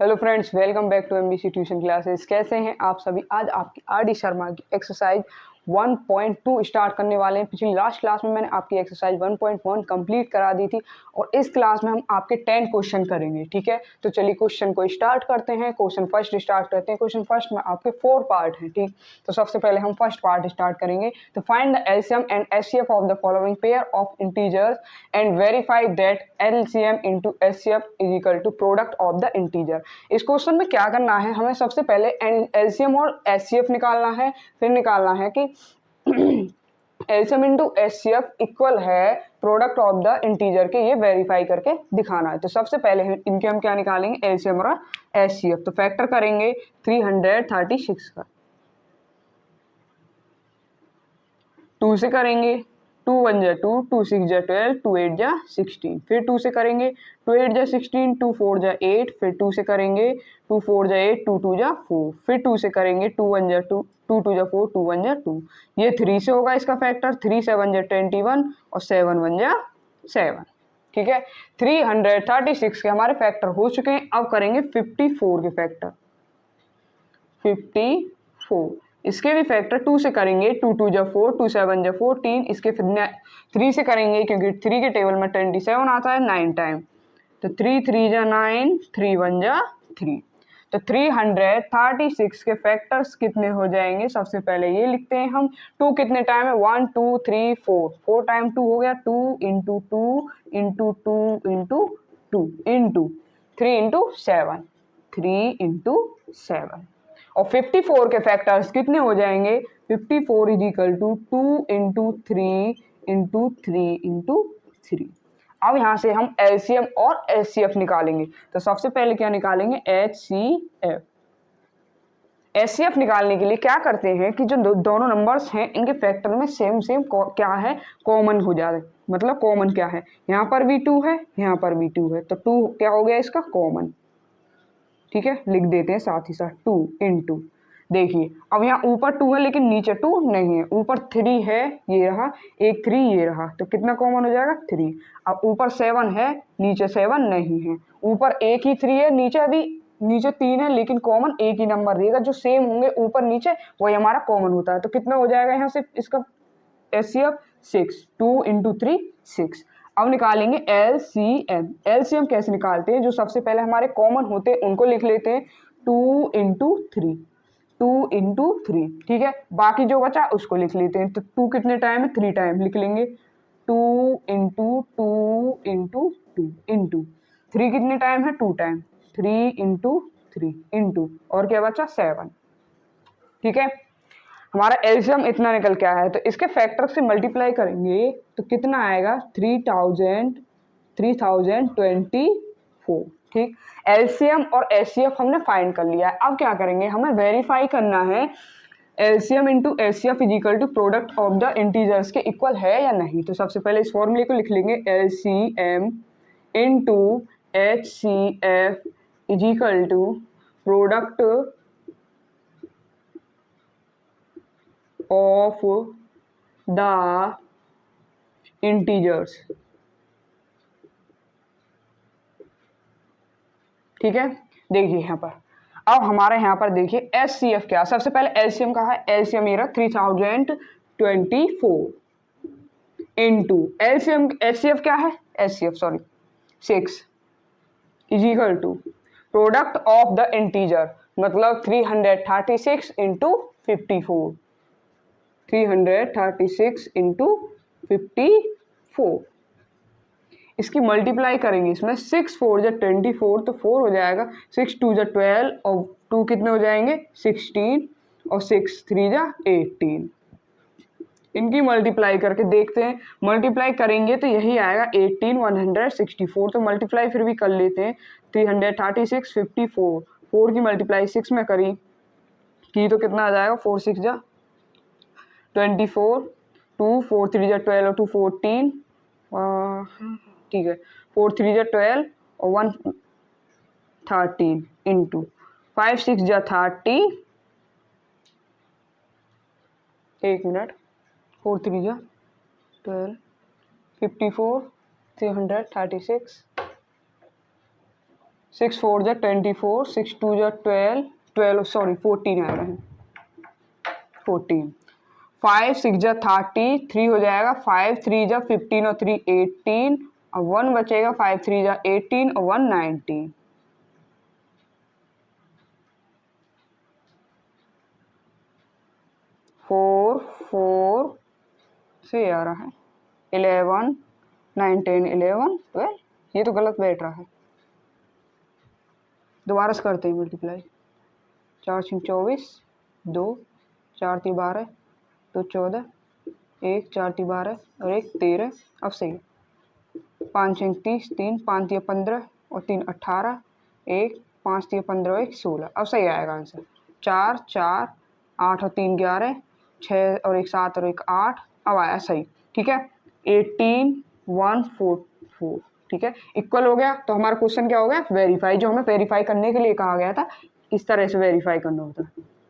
Hello friends, welcome back to MBC tuition classes. कैसे हैं आप सभी। आज आपकी आरडी शर्मा की एक्सरसाइज 1.2 स्टार्ट करने वाले हैं। पिछली लास्ट क्लास में मैंने आपकी एक्सरसाइज 1.1 कंप्लीट करा दी थी और इस क्लास में हम आपके 10 क्वेश्चन करेंगे। ठीक है, तो चलिए क्वेश्चन को स्टार्ट करते हैं। क्वेश्चन फर्स्ट स्टार्ट करते हैं। क्वेश्चन फर्स्ट में आपके 4 पार्ट हैं। ठीक, तो सबसे पहले हम फर्स्ट पार्ट स्टार्ट करेंगे। तो find the LCM and HCF of the following pair of integers and verify that LCM into HCF is equal to product of the integer. इस क्वेश्चन में क्या करना है, हमें सबसे पहले एलसीएम और एचसीएफ निकालना है। फिर निकालना है कि एलसीएम इंटू एचसीएफ इक्वल है प्रोडक्ट ऑफ द इंटीजर के, ये वेरीफाई करके दिखाना है। तो सबसे पहले इनके हम क्या निकालेंगे, एलसीएम और एचसीएफ। तो फैक्टर करेंगे 336 का, 2 से करेंगे 2 1 जा 2, 2 6 जा 12, 2 8 जा 16। फिर 2 से करेंगे 2 8 जा 16, 2 4 जा 8। फिर 2 से करेंगे 2 4 जा 8, 2 2 जा 4। फिर 2 से करेंगे 2 1 जा 2, 2 2 जा 4, 2 1 जा 2। ये 3 से होगा इसका फैक्टर। 3 7 जा 21 और 7 1 जा 7। ठीक है, 336 के हमारे फैक्टर हो चुके हैं। अब करेंगे 54 के फैक्टर। 54 इसके भी फैक्टर 2 से करेंगे, 2 2 जा 4, 2 7 जा 14। इसके फिर 3 से करेंगे क्योंकि 3 के टेबल में 27 आता है 9 टाइम। तो 3 3 जा 9, 3 1 जा 3। तो 336 के फैक्टर्स कितने हो जाएंगे, सबसे पहले ये लिखते हैं हम। 2 कितने टाइम है, 1 2 3 4, 4 टाइम 2 हो गया, 2 into 2 into 2 into 2 into 3 into 7, 3 into 7। और 54 के फैक्टर्स कितने हो जाएंगे, 54 is equal to 2 into 3 into 3 into 3। अब यहाँ से हम एलसीएम और एचसीएफ निकालेंगे। तो सबसे पहले क्या निकालेंगे, एचसीएफ। एचसीएफ निकालने के लिए क्या करते हैं कि जो दोनों नंबर्स हैं इनके फैक्टर में सेम सेम क्या है, कॉमन हो जाए। मतलब कॉमन क्या है, यहाँ पर भी 2 है, यहाँ पर भी 2 है, तो 2 क्या हो गया इसका कॉमन। ठीक है, लिख देते हैं साथ ही साथ 2 इंटू। देखिए अब यहाँ ऊपर 2 है लेकिन नीचे 2 नहीं है। ऊपर 3 है, ये रहा, एक 3 ये रहा, तो कितना कॉमन हो जाएगा 3। अब ऊपर 7 है, नीचे 7 नहीं है। ऊपर एक ही 3 है, नीचे 3 है, लेकिन कॉमन एक ही नंबर रहेगा। जो सेम होंगे ऊपर नीचे वही हमारा कॉमन होता है। तो कितना हो जाएगा यहाँ से इसका एचसीएफ 6, 2 इंटू 3 6। अब निकालेंगे एलसीएम। एलसीएम कैसे निकालते हैं, जो सबसे पहले हमारे कॉमन होते हैं उनको लिख लेते हैं 2 इंटू 3, 2 इंटू 3। ठीक है, बाकी जो बचा उसको लिख लेते हैं। तो 2 कितने टाइम है, 3 टाइम लिख लेंगे। 2 इंटू 2 इंटू 2 इंटू 3 कितने टाइम है, 2 टाइम, 3 इंटू 3 इंटू, और क्या बचा 7। ठीक है, हमारा एलसीएम इतना निकल के आया है। तो इसके फैक्टर से मल्टीप्लाई करेंगे तो कितना आएगा, 3024। ठीक, एलसीएम और एचसीएफ हमने फाइंड कर लिया है। अब क्या करेंगे, हमें वेरीफाई करना है LCM into HCF is equal to product of the integers के इक्वल है या नहीं। तो सबसे पहले इस फॉर्मूले को लिख लेंगे, LCM into HCF is equal to product of the integers. ठीक है, देखिए यहाँ पर। अब हमारे यहाँ पर देखिए एचसीएफ क्या, सबसे पहले एलसीएम का है, एलसीएम मेरा 3024 इंटू एलसीएम, एचसीएफ क्या है, HCF 6 is equal to product of the integer, मतलब 336 इंटू 54, 336 इंटू 54। इसकी मल्टीप्लाई करेंगे, इसमें 6 4 जा 24, तो 4 हो जाएगा, 6 2 जा 12 और 2 कितने हो जाएंगे 16, और 6 3 जा 18। इनकी मल्टीप्लाई करके देखते हैं। मल्टीप्लाई करेंगे तो यही आएगा 18 164। तो मल्टीप्लाई फिर भी कर लेते हैं। 336 54, 4 की मल्टीप्लाई 6 में करी की तो कितना आ जाएगा, 4 6 जा 24, 2 4 3 जा 12 और 2 14। ठीक है, 4 3 जा 12 और 1 13 इंटू 5 6 जा 30, 1 मिनट, 4 3 जा 12, 54, 336 6 4 जा 24, 6 2 जा 12 सॉरी 14 आ रहे हैं 14, 5 6 जा 30, 3 हो जाएगा, 5 3 जा 15 और 3 18 और 1 बचेगा, 5 3 जा 18 और 1 19। 4 4 से आ रहा है 11 9 10 11 12, ये तो गलत बैठ रहा है। दोबारा से करते हैं मल्टीप्लाई। 4 6 24, 2 4 3 12, 2 14, 1 4 3 12 और 1 13। अब सही है। 5 6 30, 3 5 3 15 और 3 18, 1 5 3 15 1 16। अब सही आएगा आंसर। 4 4 8 और 3 11, 6 और 1 7 और 1 8। अब आया सही। ठीक है 18 1 4 4। ठीक है इक्वल हो गया। तो हमारा क्वेश्चन क्या हो गया, वेरीफाई। जो हमें वेरीफाई करने के लिए कहा गया था, इस तरह से वेरीफाई करना होता है।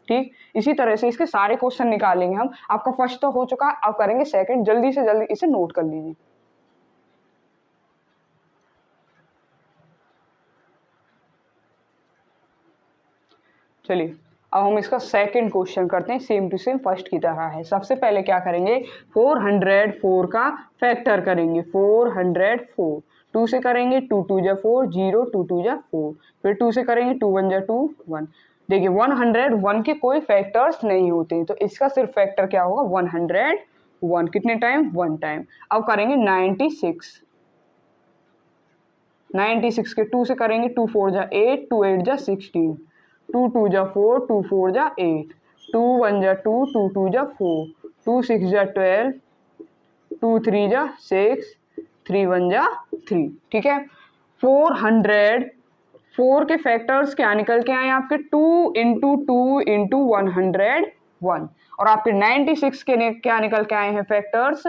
ठीक, इसी तरह से इसके सारे क्वेश्चन निकालेंगे हम। आपका फर्स्ट तो हो चुका, अब करेंगे सेकंड। जल्दी से जल्दी इसे नोट कर लीजिए। चलिए अब हम इसका सेकंड क्वेश्चन करते हैं, सेम टू सेम फर्स्ट की तरह है। सबसे पहले क्या करेंगे, 404 का फैक्टर करेंगे। 404 2 से करेंगे, 2 2 जा 4, 0 2 2 जा 4, फिर 2 से करेंगे, 2 1 जा 2 1। देखिए 101 के कोई फैक्टर्स नहीं होते, तो इसका सिर्फ फैक्टर क्या होगा, 101। कितने टाइम, 1 टाइम। अब करेंगे 96। 96 के 2 से करेंगे, 2 4 जा 8, 2 8 जा 16, 2 2 जा 4, 2 4 जा 8, 2 1 जा 2, 2 2 जा 4, 2 6 जा 12, 2 3 जा 6, 3 1 जा 3। ठीक है 404 के फैक्टर्स क्या निकल के आए आपके, 2 इंटू 2 इंटू 101। और आपके 96 के क्या निकल के आए हैं फैक्टर्स,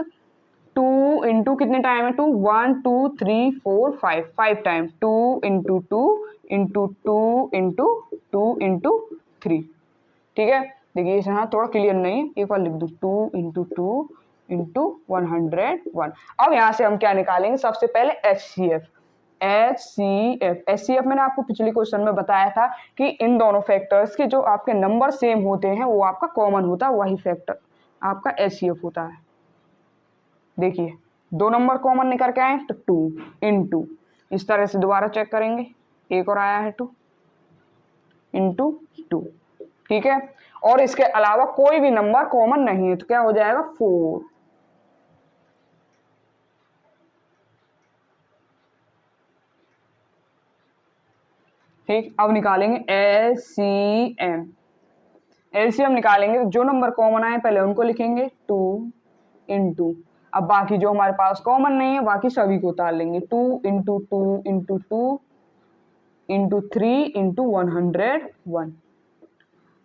2 इंटू कितने टाइम है, 2 1 2 3 4 5 5 time, 2 into 2 into 2 into 2 into 3। ठीक है देखिए इसे हाँ थोड़ा क्लियर नहीं है, एक बार लिख दूँ, 2 इंटू 2 इंटू 101। अब यहाँ से हम क्या निकालेंगे, सबसे पहले HCF। HCF मैंने आपको पिछले क्वेश्चन में बताया था कि इन दोनों फैक्टर्स के जो आपके नंबर सेम होते हैं वो आपका कॉमन होता है, वही फैक्टर आपका HCF होता है। देखिए 2 नंबर कॉमन निकल के आए तो 2 इंटू, इस तरह से दोबारा चेक करेंगे, एक और आया है 2 इंटू 2। ठीक है और इसके अलावा कोई भी नंबर कॉमन नहीं है, तो क्या हो जाएगा 4। ठीक अब निकालेंगे LCM। LCM निकालेंगे तो जो नंबर कॉमन आए पहले उनको लिखेंगे 2 इंटू, अब बाकी जो हमारे पास कॉमन नहीं है बाकी सभी को उतार लेंगे, 2 इंटू 2 इंटू 2 इंटू 3 इंटू 101।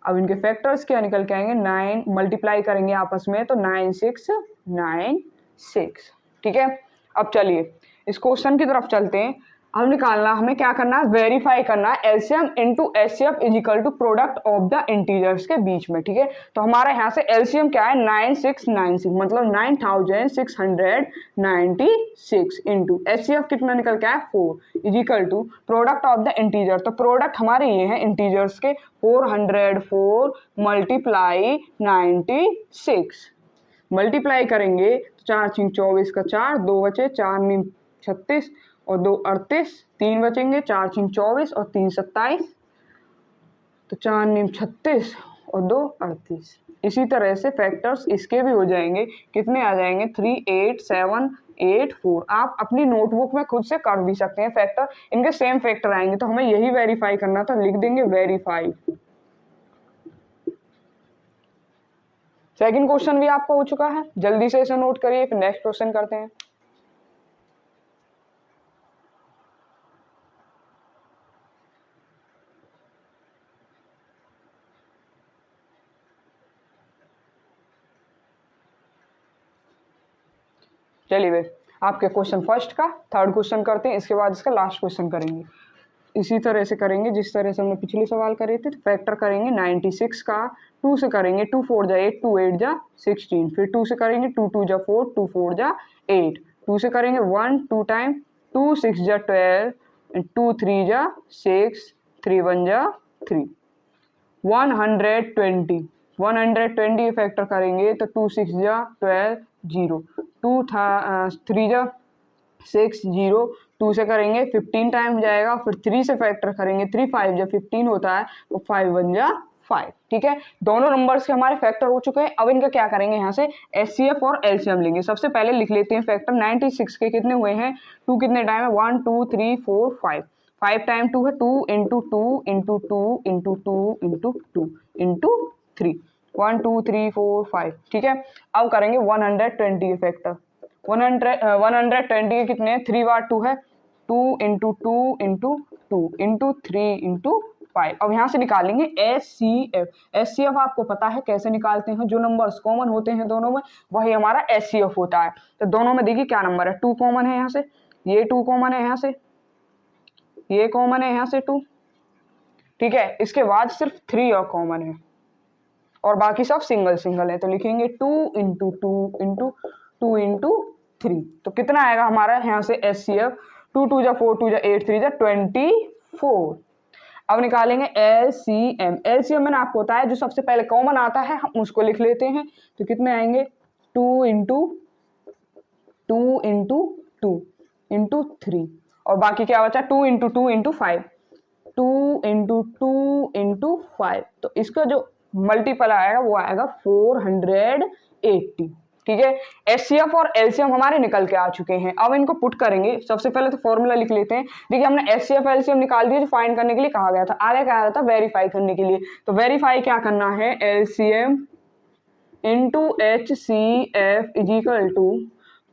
अब इनके फैक्टर्स क्या निकल के आएंगे, 9 मल्टीप्लाई करेंगे आपस में तो 9 6 9 6। ठीक है अब चलिए इस क्वेश्चन की तरफ चलते हैं। अब निकालना हमें क्या करना है, वेरीफाई करना है LCM into HCF is equal to product of the integers के बीच में। ठीक है तो हमारे यहाँ से LCM क्या है, 9696 मतलब 9696 इंटू HCF कितना निकल के आया 4 is equal to product of the integer. तो प्रोडक्ट हमारे ये हैं इंटीजर्स के, 404 मल्टीप्लाई 96 मल्टीप्लाई करेंगे तो 4 6 24 का 4, 2 बचे, 4 9 36 और 2 38, 3 बचेंगे, 4 6 24 और 3 27, तो 4 9 36 और 2 38। इसी तरह से फैक्टर्स इसके भी हो जाएंगे, कितने आ जाएंगे 3 8 7 8 4। आप अपनी नोटबुक में खुद से कर भी सकते हैं फैक्टर, इनके सेम फैक्टर आएंगे, तो हमें यही वेरीफाई करना था, लिख देंगे वेरीफाई। सेकंड क्वेश्चन भी आपका हो चुका है, जल्दी से इसे नोट करिए, फिर नेक्स्ट क्वेश्चन करते हैं। चलिए भाई आपके क्वेश्चन फर्स्ट का थर्ड क्वेश्चन करते हैं, इसके बाद इसका लास्ट क्वेश्चन करेंगे। इसी तरह से करेंगे जिस तरह से हमने पिछले सवाल करे थे। तो फैक्टर करेंगे 96 का, 2 से करेंगे, 2 4 जा 8, 2 8 जा 16, फिर 2 से करेंगे, 2 2 जा 4, 2 4 जा 8, 2 से करेंगे 1 2 टाइम, 2 6 जा 12, 2 3 जा 6, 3 1 जा 3, 120 120 फैक्टर करेंगे तो 2 6 जा 12 0, 2 3 जा 6 0, 2 से करेंगे 15 टाइम हो जाएगा, फिर 3 से फैक्टर करेंगे 3 5 जा 15 होता है, तो 5 1 जा 5। ठीक है, दोनों नंबर्स के हमारे फैक्टर हो चुके हैं। अब इनका क्या करेंगे, यहाँ से एचसीएफ और एलसीएम लेंगे। सबसे पहले लिख लेते हैं फैक्टर। 96 के कितने हुए हैं, 2 कितने टाइम है, 1 2 3 4 5, 5 टाइम 2 है, 2 into 2 into 2 into 2 into 2 into 3, 1 2 3 4 5। ठीक है, अब करेंगे 120 के फैक्टर। 120 के कितने, 3 बार 2 है, 2 इंटू 2 इंटू 2 इंटू 3 इंटू 5। अब यहाँ से निकालेंगे एचसीएफ। एचसीएफ आपको पता है कैसे निकालते हैं, जो नंबर्स कॉमन होते हैं दोनों में वही हमारा एचसीएफ होता है। तो दोनों में देखिए क्या नंबर है, 2 कॉमन है यहाँ से, ये 2 कॉमन है यहाँ से, ये कॉमन है यहाँ से 2। ठीक है, इसके बाद सिर्फ 3 और कॉमन है और बाकी सब सिंगल सिंगल है। तो लिखेंगे 2 इंटू 2 इंटू 2 इंटू 3। तो कितना आएगा हमारा यहाँ से एचसीएफ, 2 2 जा 4, 2 जा 8, 3 जा 24। अब निकालेंगे एलसीएम। एलसीएम मैंने आपको बताया जो सबसे पहले कॉमन आता है हम उसको लिख लेते हैं। तो कितने आएंगे, 2 इंटू 2 इंटू 2 इंटू 3 और बाकी क्या बचा, 2 इंटू 2 इंटू 5, 2 इंटू 2 इंटू 5। तो इसका जो मल्टीपल आएगा वो आएगा 480। ठीक है, एचसीएफ और एलसीएम हमारे निकल के आ चुके हैं। अब इनको पुट करेंगे। सबसे पहले तो फॉर्मूला लिख लेते हैं। देखिए हमने एचसीएफ एलसीएम निकाल दिया जो फाइंड करने के लिए कहा गया था, आगे क्या आया था वेरीफाई करने के लिए। तो वेरीफाई क्या करना है, LCM into HCF is equal to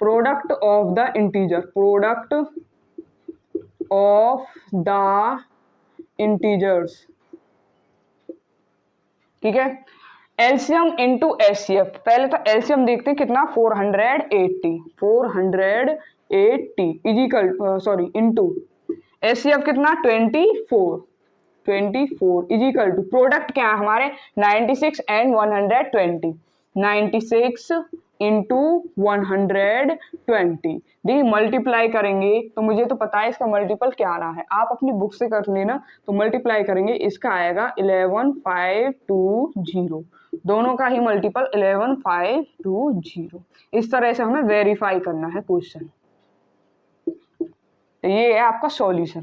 product of the integer, product of the integers. ठीक है, एलसीएम इंटू एचसीएफ। पहले तो एलसीएम देखते हैं कितना, 480 इजिकल सॉरी इंटू एचसीएफ कितना 24 इजिकल टू प्रोडक्ट क्या है हमारे 96 एंड 120, 96 इंटू 120। देखिए मल्टीप्लाई करेंगे तो मुझे तो पता है इसका मल्टीपल क्या आ रहा है, आप अपनी बुक से कर लेना। तो मल्टीप्लाई करेंगे, इसका आएगा 11520, दोनों का ही मल्टीपल 11520। इस तरह से हमें वेरीफाई करना है क्वेश्चन। तो ये है आपका सॉल्यूशन।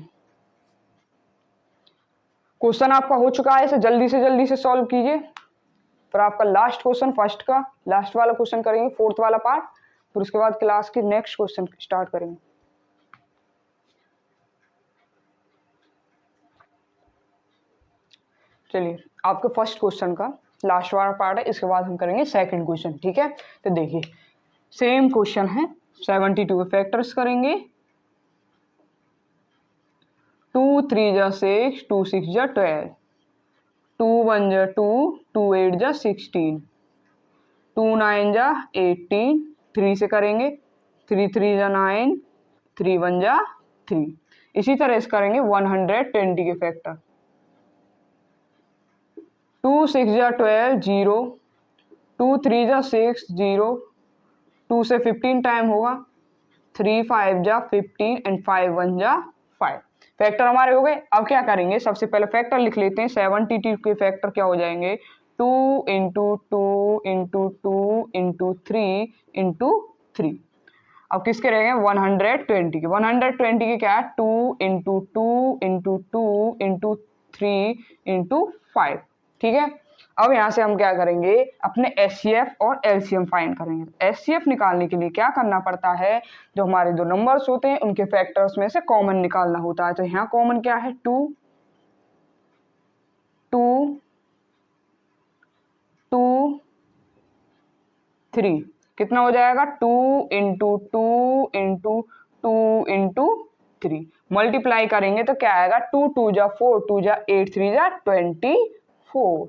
क्वेश्चन आपका हो चुका है, इसे जल्दी से सॉल्व कीजिए। फिर आपका लास्ट क्वेश्चन, फर्स्ट का लास्ट वाला क्वेश्चन करेंगे, फोर्थ वाला पार्ट, फिर उसके बाद क्लास के नेक्स्ट क्वेश्चन स्टार्ट करेंगे। चलिए आपके फर्स्ट क्वेश्चन का लास्ट वाला पार्ट है, इसके बाद हम करेंगे सेकंड क्वेश्चन। ठीक है, तो देखिए सेम क्वेश्चन है, 72 फैक्टर्स करेंगे। 2 3 जा 6, 2 6 जा 12, 2 1 जा 2, 2 8 जा 16, 2 9 जा 18, 3 से करेंगे, 3 3 जा 9, 3 1 जा 3। इसी तरह से करेंगे 120 के फैक्टर। 2 6 जा 12 0, 2 3 जा 6 0, 2 से 15 टाइम होगा, 3 5 जा 15 एंड 5 1 जा 5। फैक्टर हमारे हो गए। अब क्या करेंगे, सबसे पहले फैक्टर लिख लेते हैं। 72 के फैक्टर क्या हो जाएंगे, 2 इंटू 2 इंटू 2 इंटू 3 इंटू 3। अब किसके रह गए, 120 के। 120 के क्या है, 2 इंटू 2 इंटू 2 इंटू 3 इंटू 5। ठीक है, अब यहाँ से हम क्या करेंगे, अपने एचसीएफ और एलसीएम फाइंड करेंगे। एचसीएफ निकालने के लिए क्या करना पड़ता है, जो हमारे दो नंबर्स होते हैं उनके फैक्टर्स में से कॉमन निकालना होता है। तो यहाँ कॉमन क्या है, 2 2 2 3, कितना हो जाएगा, 2 इंटू 2 इंटू 2 इंटू 3। मल्टीप्लाई करेंगे तो क्या आएगा, 2 2 जा 4, 2 जा 8, 3 जा 24।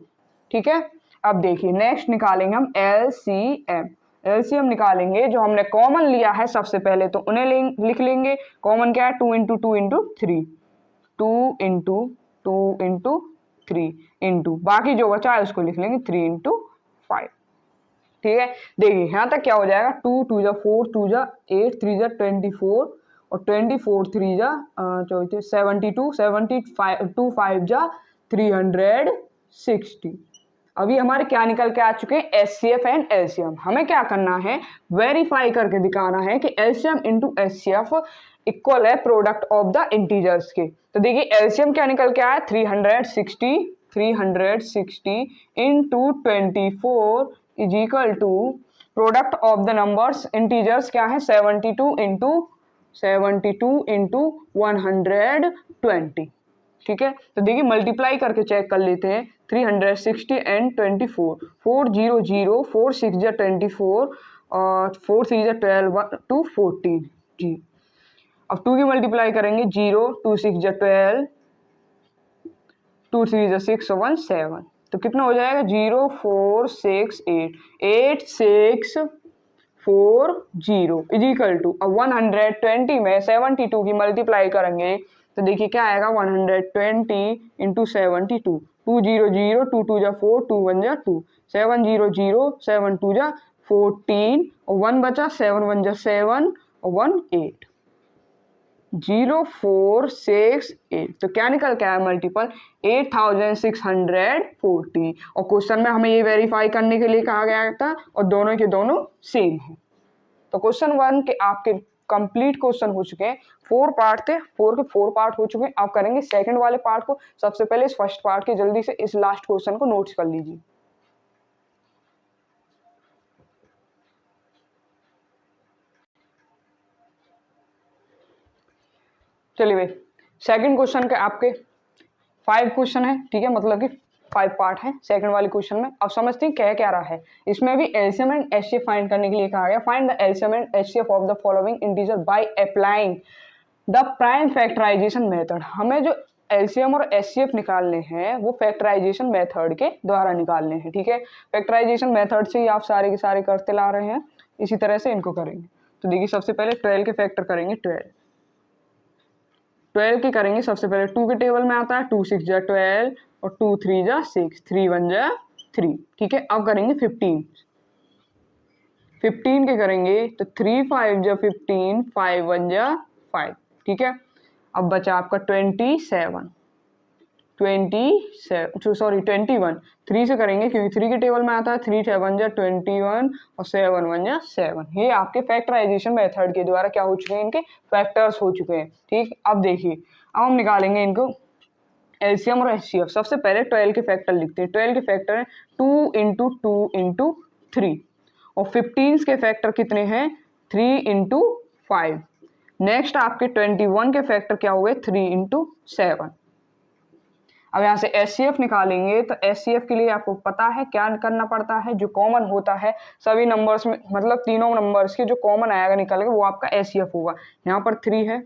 ठीक है, अब देखिए नेक्स्ट निकालेंगे हम एलसीएम। एलसीएम निकालेंगे, जो हमने कॉमन लिया है सबसे पहले तो उन्हें लिख लेंगे। कॉमन क्या है, 2 into 2 into 3, 2 into 2 into 3 into बाकी जो बचा है उसको लिख लेंगे 3 इंटू 5। ठीक है, देखिए यहाँ तक क्या हो जाएगा, 2 2 जा 4, 2 जा 8, 3 जा 24 और 24 3 जा 72, 72 5 जा 360। अभी हमारे क्या निकल के आ चुके हैं, एचसीएफ एंड एलसीएम। हमें क्या करना है, वेरीफाई करके दिखाना है कि एलसीएम इंटू एचसीएफ इक्वल है प्रोडक्ट ऑफ द इंटीजर्स के। तो देखिए एलसीएम क्या निकल के आया, 360 into 24 is equal to product of the numbers integers क्या है, 72 इंटू 120। ठीक है, तो देखिए मल्टीप्लाई करके चेक कर लेते हैं, 360 एंड 24, 400, 4 6 जा 24 और 4 3 जा 12 टू 14 जी। अब 2 की मल्टीप्लाई करेंगे, 0 2 6 जा 12, 2 3 जा 6 1 7, तो कितना हो जाएगा, 0 4 6 8 6 4 0 इज इक्वल टू, अब 120 में 72 की मल्टीप्लाई करेंगे तो देखिए क्या आएगा, 120 इंटू 72, 200, 2 2 जा 4, 2 1 जा 2, 700, 7 2 जा 14 और 1 बचा, 7 1 जा 7 और 1 8, 0 4 6 8। तो क्या निकल के आया मल्टीपल, 8640। और क्वेश्चन में हमें ये वेरीफाई करने के लिए कहा गया था और दोनों के दोनों सेम है। तो क्वेश्चन 1 के आपके कंप्लीट क्वेश्चन हो चुके हैं, 4 पार्ट थे, 4 के 4 पार्ट हो चुके हैं। आप करेंगे सेकंड वाले पार्ट को। सबसे पहले इस फर्स्ट पार्ट के जल्दी से इस लास्ट क्वेश्चन को नोट्स कर लीजिए। चलिए भाई, सेकंड क्वेश्चन के आपके 5 क्वेश्चन है, ठीक है, मतलब कि 5 पार्ट है सेकंड वाले क्वेश्चन में। अब समझते हैं क्या क्या रहा है इसमें। भी एलसीएम एंड एचसीएफ फाइंड करने के लिए कहा गया, find the LCM and HCF of the following integer by applying the prime factorisation method. हमें जो एलसीएम और एचसीएफ निकालने हैं वो फैक्टराइजेशन मेथड के द्वारा निकालने हैं, ठीक है। फैक्टराइजेशन मेथड से ही आप सारे के सारे करते ला रहे हैं, इसी तरह से इनको करेंगे। तो देखिए सबसे पहले 12 के फैक्टर करेंगे, 12 के करेंगे सबसे पहले 2 के टेबल में आता है, 2 6 जा 12 और 2 3 जा 6, 3 1 जा 3, ठीक है। अब करेंगे 15 के करेंगे तो 3 5 जा 15, 5 1 जा 5, ठीक है। अब बचा आपका 21, 3 से करेंगे क्योंकि 3 के टेबल में आता है, 3 7 जा 21 और 7 1 जा 7। ये आपके फैक्टराइजेशन मेथड के द्वारा क्या हो चुके हैं, इनके फैक्टर्स हो चुके हैं, ठीक। अब देखिए अब हम निकालेंगे इनको एलसीएम और एचसीएफ। सबसे पहले 12 के फैक्टर लिखते हैं। 12 के फैक्टर है 2 इंटू 2 इंटू 3 और 15 के फैक्टर कितने हैं, 3 इंटू 5। नेक्स्ट आपके 21 के फैक्टर क्या हुए, 3 इंटू 7। अब यहाँ से एचसीएफ निकालेंगे तो एचसीएफ के लिए आपको पता है क्या करना पड़ता है, जो कॉमन होता है सभी नंबर्स में, मतलब तीनों नंबर्स के जो कॉमन आएगा निकल के वो आपका एचसीएफ होगा। यहाँ पर 3 है,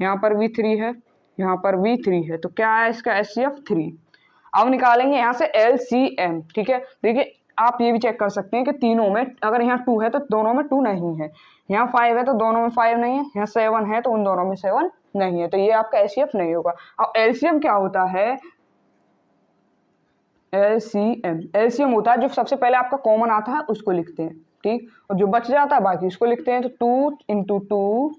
यहाँ पर भी 3 है, यहाँ पर भी 3 है, तो क्या है इसका एचसीएफ 3। अब निकालेंगे यहाँ से एलसीएम, ठीक है। देखिए आप ये भी चेक कर सकते हैं कि तीनों में अगर यहाँ 2 है तो दोनों में 2 नहीं है, यहाँ 5 है तो दोनों में 5 नहीं है, यहाँ 7 है तो उन दोनों में 7 नहीं है, तो ये आपका एचसीएफ नहीं होगा। अब एलसीएम क्या होता है, एलसीएम होता है जो सबसे पहले आपका कॉमन आता है उसको लिखते हैं, ठीक, और जो बच जाता है बाकी उसको लिखते हैं। तो 2 इंटू 2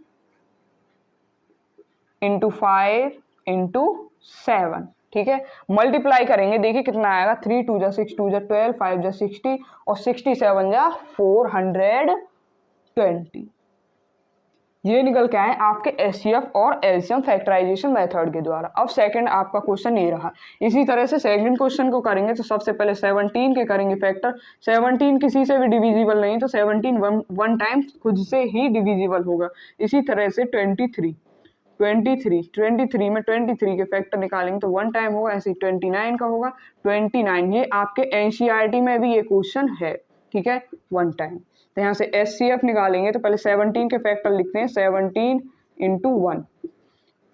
इंटू 5 इंटू 7, ठीक है। मल्टीप्लाई करेंगे, देखिए कितना आएगा, 3 2 जा 6, 2 जा 12, 5 जा 60 और 67 जा 420। ये निकल के आए आपके एचसीएफ और एलसीएम फैक्टराइजेशन मेथड के द्वारा। अब सेकंड आपका क्वेश्चन ये रहा। इसी तरह से सेकंड क्वेश्चन को करेंगे तो सबसे पहले 17 के करेंगे फैक्टर। 17 किसी से भी डिविजिबल नहीं, तो 17 वन टाइम खुद से ही डिविजिबल होगा। इसी तरह से 23 में 23 के फैक्टर निकालेंगे तो 1 टाइम होगा, ऐसे 29 का होगा 29। ये आपके एनसीईआरटी में भी ये क्वेश्चन है, ठीक है, 1 टाइम। तो यहाँ से एचसीएफ निकालेंगे तो पहले 17 के फैक्टर लिखते हैं, 17 इंटू 1।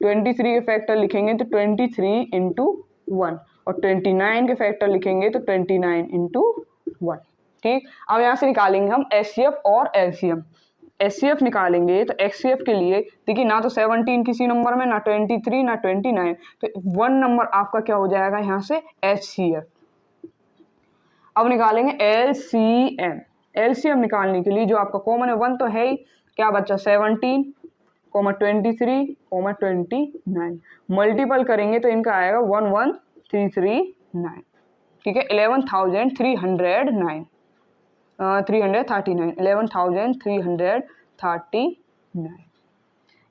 23 के फैक्टर लिखेंगे तो 23 इंटू 1 और 29 के फैक्टर लिखेंगे तो 29 इंटू 1, ठीक। अब यहाँ से निकालेंगे हम एचसीएफ और एलसीएम। एचसीएफ निकालेंगे तो एचसीएफ के लिए देखिए ना तो 17 किसी नंबर में, ना 23 ना 29, तो 1 नंबर आपका क्या हो जाएगा यहाँ से एचसीएफ। अब निकालेंगे एलसीएम। एलसीएम निकालने के लिए जो आपका कॉमन है 1 तो है ही, क्या बच्चा 17 29 मल्टीपल करेंगे तो इनका आएगा 11339। ठीक है, 11,309 339 11,339।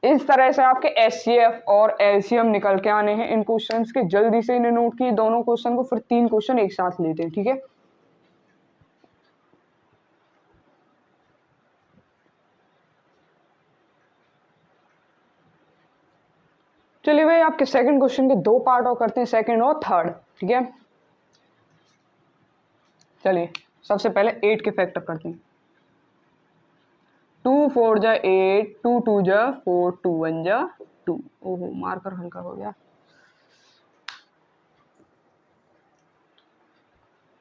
इस तरह से आपके एचसीएफ और एलसीएम निकल के आने हैं इन क्वेश्चंस के। जल्दी से इन्हें नोट किए दोनों क्वेश्चन को, फिर 3 क्वेश्चन एक साथ लेते हैं। ठीक है, चलिए भाई आपके सेकंड क्वेश्चन के 2 पार्ट और करते हैं, सेकंड और थर्ड। ठीक है, चलिए सबसे पहले 8 के फैक्टर करते हैं। 2 4 जा 8, 2 2 जा 4, 2 1 जा 2। ओहो मार्कर हल्का हो गया।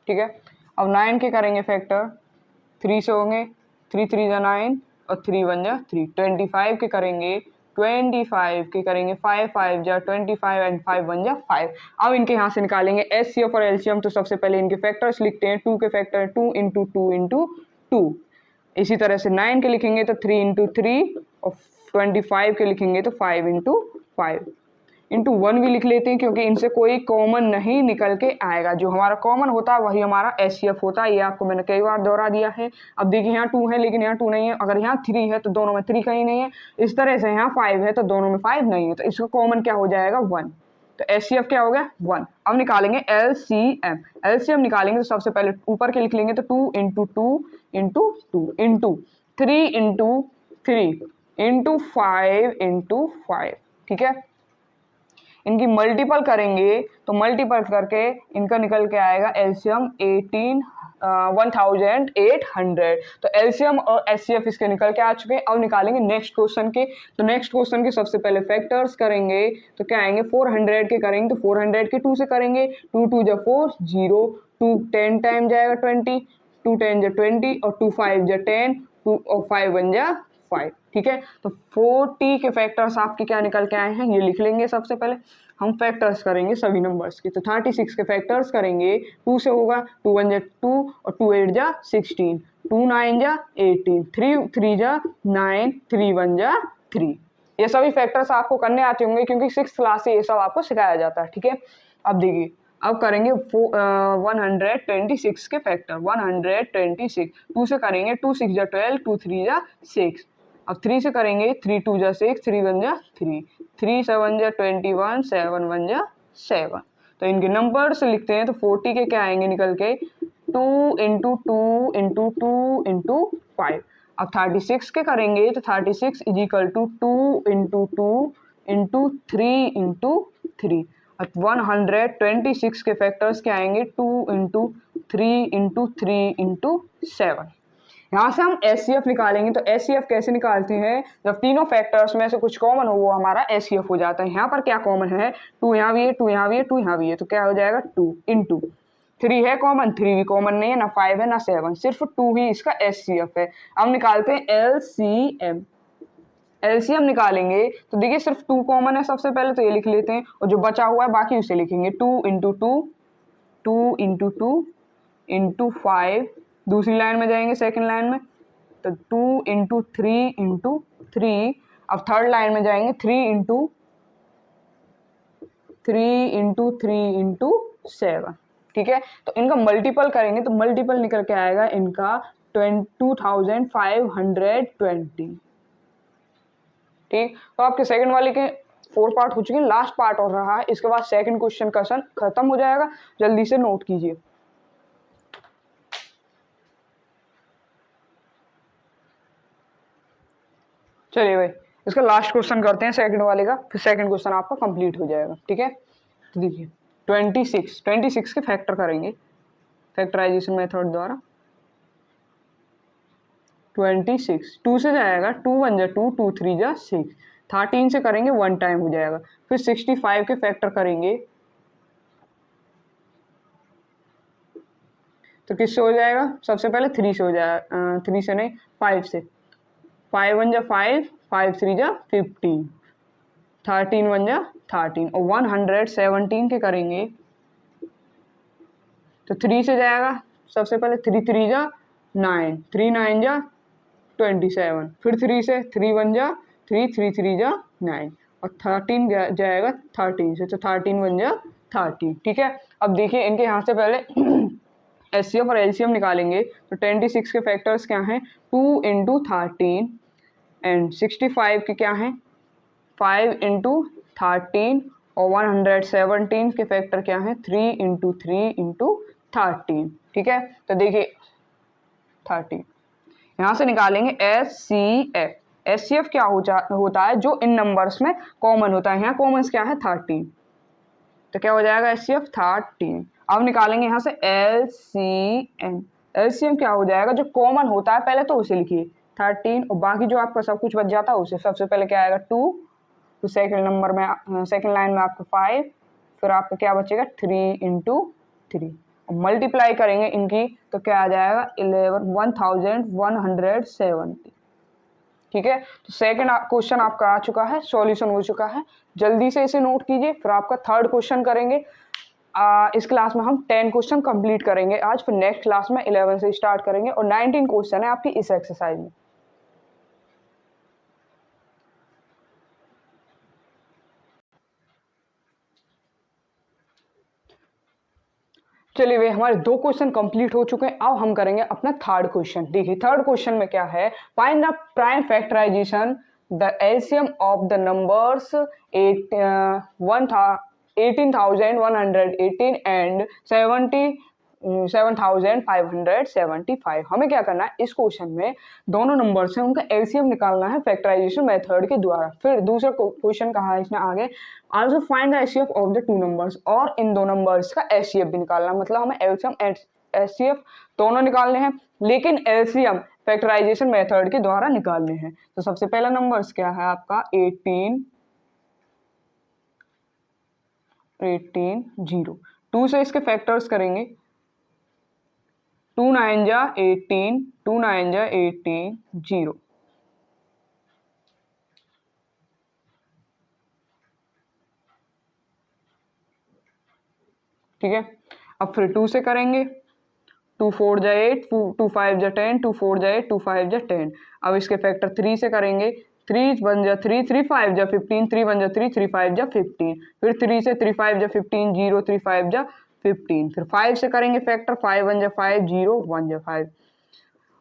ठीक है, अब 9 के करेंगे फैक्टर, 3 से होंगे, 3 3 जा 9 और 3 1 जा 3। 25 के करेंगे, 25 के करेंगे 5 5 जा 25 एंड 5 1 जा 5। अब इनके यहाँ से निकालेंगे एचसीएफ और एलसीएम। तो सबसे पहले इनके फैक्टर्स लिखते हैं। 2 के फैक्टर 2 इंटू 2 इंटू 2। इसी तरह से 9 के लिखेंगे तो 3 इंटू 3 और 25 के लिखेंगे तो 5 इंटू 5 इंटू 1 भी लिख लेते हैं क्योंकि इनसे कोई कॉमन नहीं निकल के आएगा। जो हमारा कॉमन होता है वही हमारा एचसीएफ होता है। ये आपको मैंने कई बार दोहरा दिया है। अब देखिए यहाँ 2 है लेकिन यहाँ 2 नहीं है, अगर यहाँ 3 है तो दोनों में 3 कहीं नहीं है। इस तरह से यहाँ 5 है तो दोनों में 5 नहीं है, तो इसका कॉमन क्या हो जाएगा 1। तो एचसीएफ क्या हो गया 1। अब निकालेंगे एलसीएम। एलसीएम निकालेंगे तो सबसे पहले ऊपर के लिख लेंगे तो 2 into 2 into 2 into 3 into 3 into 5 into 5। ठीक है, इनकी मल्टीपल करेंगे तो मल्टीपल करके इनका निकल के आएगा एलसीएम 1800। तो एलसीएम और एचसीएफ इसके निकल के आ चुके हैं। अब निकालेंगे नेक्स्ट क्वेश्चन के। तो नेक्स्ट क्वेश्चन के सबसे पहले फैक्टर्स करेंगे तो क्या आएंगे, 400 के करेंगे तो 400 के 2 से करेंगे, 2 2 जा 4 0, 2 10 टाइम जाएगा 20, 2 10 जा 20 और 2 5 जा 10, 2 और 5 1 जा 5। ठीक है, तो 40 के फैक्टर्स आपके क्या निकल के आए हैं ये लिख लेंगे। सबसे पहले हम फैक्टर्स करेंगे सभी नंबर्स की। तो 36 के फैक्टर्स करेंगे, 2 से होगा, 2 1 जा 2 और 2 8 जा 16, 2 9 जा 18, 3 3 जा 9, 3 1 जा 3। ये सभी फैक्टर्स आपको करने आते होंगे क्योंकि 6th क्लास से ये सब आपको सिखाया जाता है। ठीक है, अब देखिए अब करेंगे 126 के फैक्टर। 126 2 से करेंगे, 2 6 जा 12, 2 3 जा 6। अब 3 से करेंगे, 3 2 जा 6, 3 1 जा 3, 3 7 जा 21, 7 1 जा 7। तो इनके नंबर से लिखते हैं तो 40 के क्या आएंगे निकल के 2 इंटू 2 इंटू 2 इंटू 5। अब 36 के करेंगे तो 36 is equal to 2 into 2 into 3 into 3। अब 126 के फैक्टर्स क्या आएंगे 2 इंटू 3 इंटू 3 इंटू 7। यहाँ से हम एचसीएफ निकालेंगे। तो एचसीएफ कैसे निकालते हैं, जब तीनों फैक्टर्स में से कुछ कॉमन हो वो हमारा एचसीएफ हो जाता है। यहाँ पर क्या कॉमन है, 2 यहाँ भी है, 2 यहाँ भी है, 2 यहाँ भी है, तो क्या हो जाएगा 2 इंटू 3 है कॉमन, 3 भी कॉमन नहीं है, ना 5 है ना 7, सिर्फ 2 ही इसका एचसीएफ है। अब निकालते हैं एलसीएम। एलसीएम निकालेंगे तो देखिए सिर्फ 2 कॉमन है सबसे पहले, तो ये लिख लेते हैं और जो बचा हुआ है बाकी उसे लिखेंगे। 2 इंटू 2 2 इंटू 2 इंटू 5। दूसरी लाइन में जाएंगे, सेकंड लाइन में तो 2 इंटू 3 इंटू 3। अब थर्ड लाइन में जाएंगे 3 इंटू 3 इंटू 3 इंटू 7। ठीक है, तो इनका मल्टीपल करेंगे तो मल्टीपल निकल के आएगा इनका 2520। ठीक, तो आपके सेकंड वाले के 4 पार्ट हो चुके हैं, लास्ट पार्ट और रहा है। इसके बाद सेकंड क्वेश्चन का खत्म हो जाएगा, जल्दी से नोट कीजिए। चलिए भाई इसका लास्ट क्वेश्चन करते हैं सेकंड वाले का, फिर सेकंड क्वेश्चन आपका कंप्लीट हो जाएगा। ठीक है, तो देखिए 26 के फैक्टर करेंगे फैक्टराइजेशन मेथड द्वारा। 26 2 से जाएगा, 2 1 जा 2, 2 3 जा 6। 13 से करेंगे 1 टाइम हो जाएगा। फिर 65 के फैक्टर करेंगे तो किससे हो जाएगा, सबसे पहले 3 से हो जाएगा, 3 से नहीं 5 से। 5 1 जा 5, 5 3 जा 15, 13 1 जा 13 और 117 के करेंगे तो 3 से जाएगा, सबसे पहले 3 3 जा 9, 3 9 जा 27, फिर 3 से 3 1 जा 3 जा 9 और 13 जाएगा 13 से, तो 13 1 जा 30। ठीक है, अब देखिए इनके यहाँ से पहले एचसीएफ और एलसीएम निकालेंगे। तो 26 के फैक्टर्स क्या हैं, 2 इंटू 13 एंड 65 के क्या हैं 5 इंटू 13 और 117 के फैक्टर क्या हैं 3 इंटू 3 इंटू 13। ठीक है, तो देखिए 30 यहाँ से निकालेंगे एचसीएफ। एचसीएफ क्या होता है, जो इन नंबर्स में कॉमन होता है। यहाँ कॉमन क्या है 13, तो क्या हो जाएगा एचसीएफ 13। अब निकालेंगे यहाँ से एलसीएम। एलसीएम क्या हो जाएगा, जो कॉमन होता है पहले तो उसे लिखिए 13 और बाकी जो आपका सब कुछ बच जाता है उसे। सबसे पहले क्या आएगा 2, तो सेकेंड नंबर में सेकेंड लाइन में आपका 5, फिर आपका क्या बचेगा 3 इंटू 3 और मल्टीप्लाई करेंगे इनकी तो क्या आ जाएगा 1170। ठीक है, तो सेकंड क्वेश्चन आपका आ चुका है, सॉल्यूशन हो चुका है। जल्दी से इसे नोट कीजिए, फिर आपका थर्ड क्वेश्चन करेंगे। इस क्लास में हम 10 क्वेश्चन कंप्लीट करेंगे आज, फिर नेक्स्ट क्लास में 11 से स्टार्ट करेंगे और 19 क्वेश्चन है आपकी इस एक्सरसाइज में। चलिए वे हमारे 2 क्वेश्चन कंप्लीट हो चुके हैं। अब हम करेंगे अपना थर्ड क्वेश्चन। देखिए थर्ड क्वेश्चन में क्या है, find the prime factorisation the LCM of the numbers 18,118 and 7,575। हमें क्या करना है, इस क्वेश्चन में दोनों नंबर्स हैं उनका एलसीएम निकालना है फैक्टराइजेशन मेथड के द्वारा। फिर दूसरा क्वेश्चन कहा है इसमें आगे, also find the HCF of the 2 numbers, और इन दो नंबर्स का एचसीएफ भी निकालना। मतलब हमें एलसीएम एंड एचसीएफ दोनों निकालने हैं, लेकिन एलसीएम फैक्टराइजेशन मेथड के द्वारा निकालने हैं। तो सबसे पहला नंबर्स क्या है आपका 18 0। 2 से इसके फैक्टर्स करेंगे, 2 9 जा 18, 2 9 जा 18 0। ठीक है, अब फिर 2 से करेंगे, 2 4 जा 8, 2 5 जा 10, 2 4 जा 8, 2 5 जा 10। अब इसके फैक्टर 3 से करेंगे, 3 1 जा 3, 3 5 जा 15, 3 1 जा 3, 3 5 जा 15। फिर 3 से 3 5 जा 15 0, 3 5 जा 15। फिर 5 से करेंगे फैक्टर, 5 1 जा 5 0, 1 जा 5।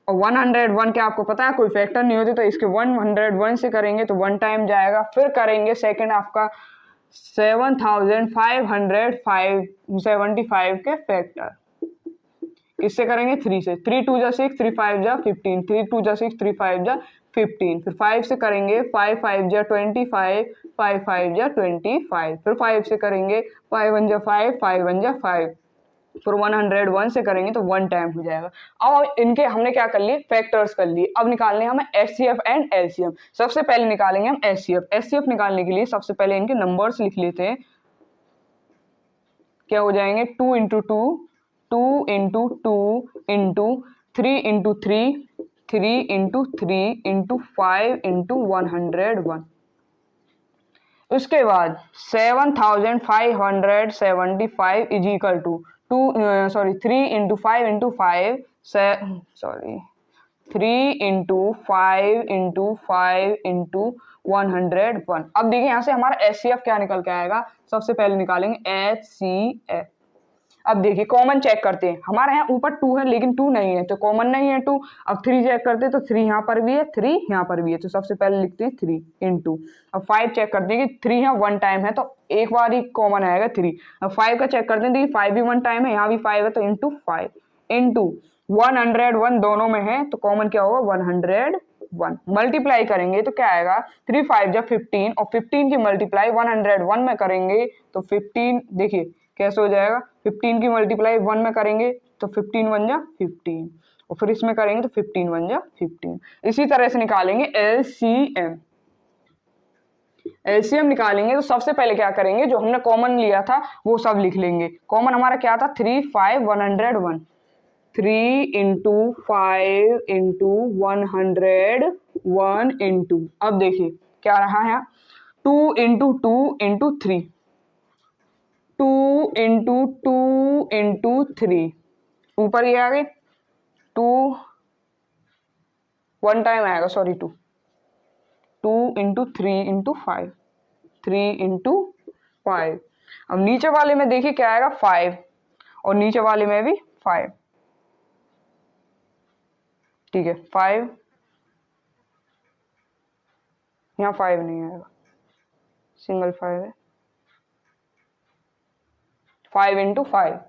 और 101 क्या आपको पता है कोई फैक्टर नहीं होते, तो इसके 101 से करेंगे तो 1 टाइम जाएगा। फिर करेंगे सेकंड आपका 7,575 के फैक्टर, इससे करेंगे 3 से, 3 2 जा 6, 3 5 जा 15, 3 2 जा 6, 3 5 जा 15। फिर 5 से करेंगे, 5 5 जा 25, 5 5 जा 25। फिर 5 से करेंगे, 5 1 जा 5, 5 1 जा 5। फिर 101 से करेंगे तो 1 टाइम हो जाएगा। अब इनके हमने क्या कर लिए, फैक्टर्स कर लिए। अब निकालने हमें एचसीएफ एंड एलसीएम। सबसे पहले निकालेंगे हम एचसीएफ। एचसीएफ निकालने के लिए सबसे पहले इनके नंबर्स लिख लेते हैं। क्या हो जाएंगे 2 into 2, 2 into 2 into 3 into 3, 3 into 3 into 5 into 101। उसके बाद 7,575 is equal to 3 into 5 into 5 3 into 5 into 5 into 101। अब देखिए यहाँ से हमारा एचसीएफ क्या निकल के आएगा। सबसे पहले निकालेंगे एचसीएफ। अब देखिए कॉमन चेक करते हैं, हमारे यहाँ ऊपर 2 है लेकिन 2 नहीं है तो कॉमन नहीं है 2। अब 3 चेक करते हैं तो 3 यहाँ पर भी है, 3 यहाँ पर भी है, तो सबसे पहले लिखते हैं 3 इंटू। अब 5 चेक करते हैं कि 3 यहाँ 1 टाइम है तो एक बार ही कॉमन आएगा 3। अब 5 का चेक करते हैं, देखिए 5 भी 1 टाइम है, यहाँ भी 5 है, तो इंटू 5 इंटू 101 दोनों में है तो कॉमन क्या होगा 101। मल्टीप्लाई करेंगे तो क्या आएगा 3 5 जा 15 और 15 की मल्टीप्लाई 101 में करेंगे तो 15 देखिए कैसे हो जाएगा, 15 की मल्टीप्लाई 1 में करेंगे तो 15 1 जा 15 और फिर इसमें करेंगे तो 15 1 जा 15। इसी तरह से निकालेंगे एलसीएम। एलसीएम निकालेंगे तो सबसे पहले क्या करेंगे, जो हमने कॉमन लिया था वो सब लिख लेंगे। कॉमन हमारा क्या था 3 5 101, 3 इंटू 5 इंटू 101 इंटू, अब देखिए क्या रहा है 2 इंटू 2 इंटू 3, 2 इंटू 2 इंटू 3, ऊपर ये आ गए 2 1 टाइम आएगा, सॉरी 2 2 × 3 × 5, 3 × 5। अब नीचे वाले में देखिए क्या आएगा 5, और नीचे वाले में भी 5। ठीक है, 5, यहाँ 5 नहीं आएगा, सिंगल 5 है। 5 × 5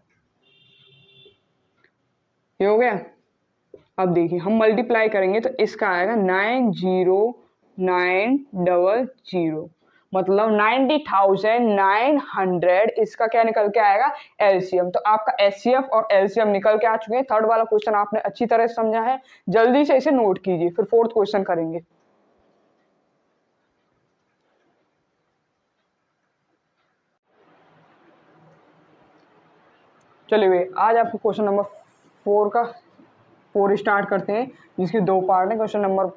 ये हो गया। अब देखिए हम मल्टीप्लाई करेंगे तो इसका आएगा 90900, मतलब 90,900। इसका क्या निकल के आएगा, एलसीएम। तो आपका एचसीएफ और एलसीएम निकल के आ चुके हैं। थर्ड वाला क्वेश्चन आपने अच्छी तरह से समझा है, जल्दी से इसे नोट कीजिए, फिर फोर्थ क्वेश्चन करेंगे। चलिए आज आपको क्वेश्चन नंबर 4 स्टार्ट करते हैं, जिसके 2 पार्ट हैं। क्वेश्चन नंबर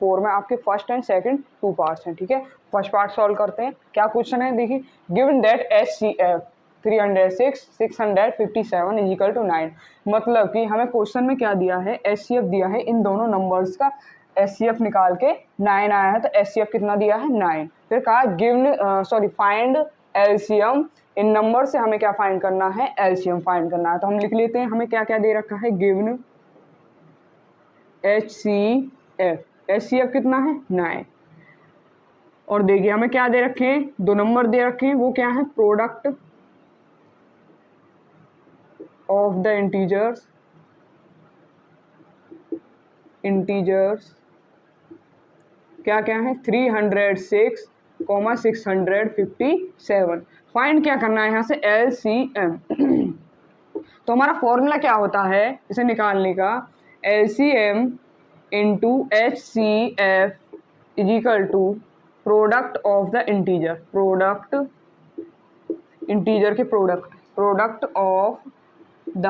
4 में आपके फर्स्ट एंड सेकंड 2 पार्ट्स हैं। ठीक है, फर्स्ट पार्ट सॉल्व करते हैं। क्या क्वेश्चन है देखिए, given that HCF 306 657 equal to 9। मतलब कि हमें क्वेश्चन में क्या दिया है, एचसीएफ दिया है, इन दोनों नंबर्स का एचसीएफ निकाल के 9 आया है। तो एचसीएफ कितना दिया है, 9। फिर कहा गिवन फाइंड एलसीएम, इन नंबर से हमें क्या फाइंड करना है, एलसीएम फाइंड करना है। तो हम लिख लेते हैं, हमें क्या क्या दे रखा है, गिवन एचसीएफ, एचसीएफ कितना है, 9। और देखिए हमें क्या दे रखे हैं, 2 नंबर दे रखे हैं, वो क्या है, प्रोडक्ट ऑफ द इंटीजर्स क्या क्या है, 306, 657। फाइंड क्या करना है यहाँ से, एलसीएम। तो हमारा फॉर्मूला क्या होता है इसे निकालने का, LCM into HCF is equal to product of the integer, product integer के प्रोडक्ट ऑफ द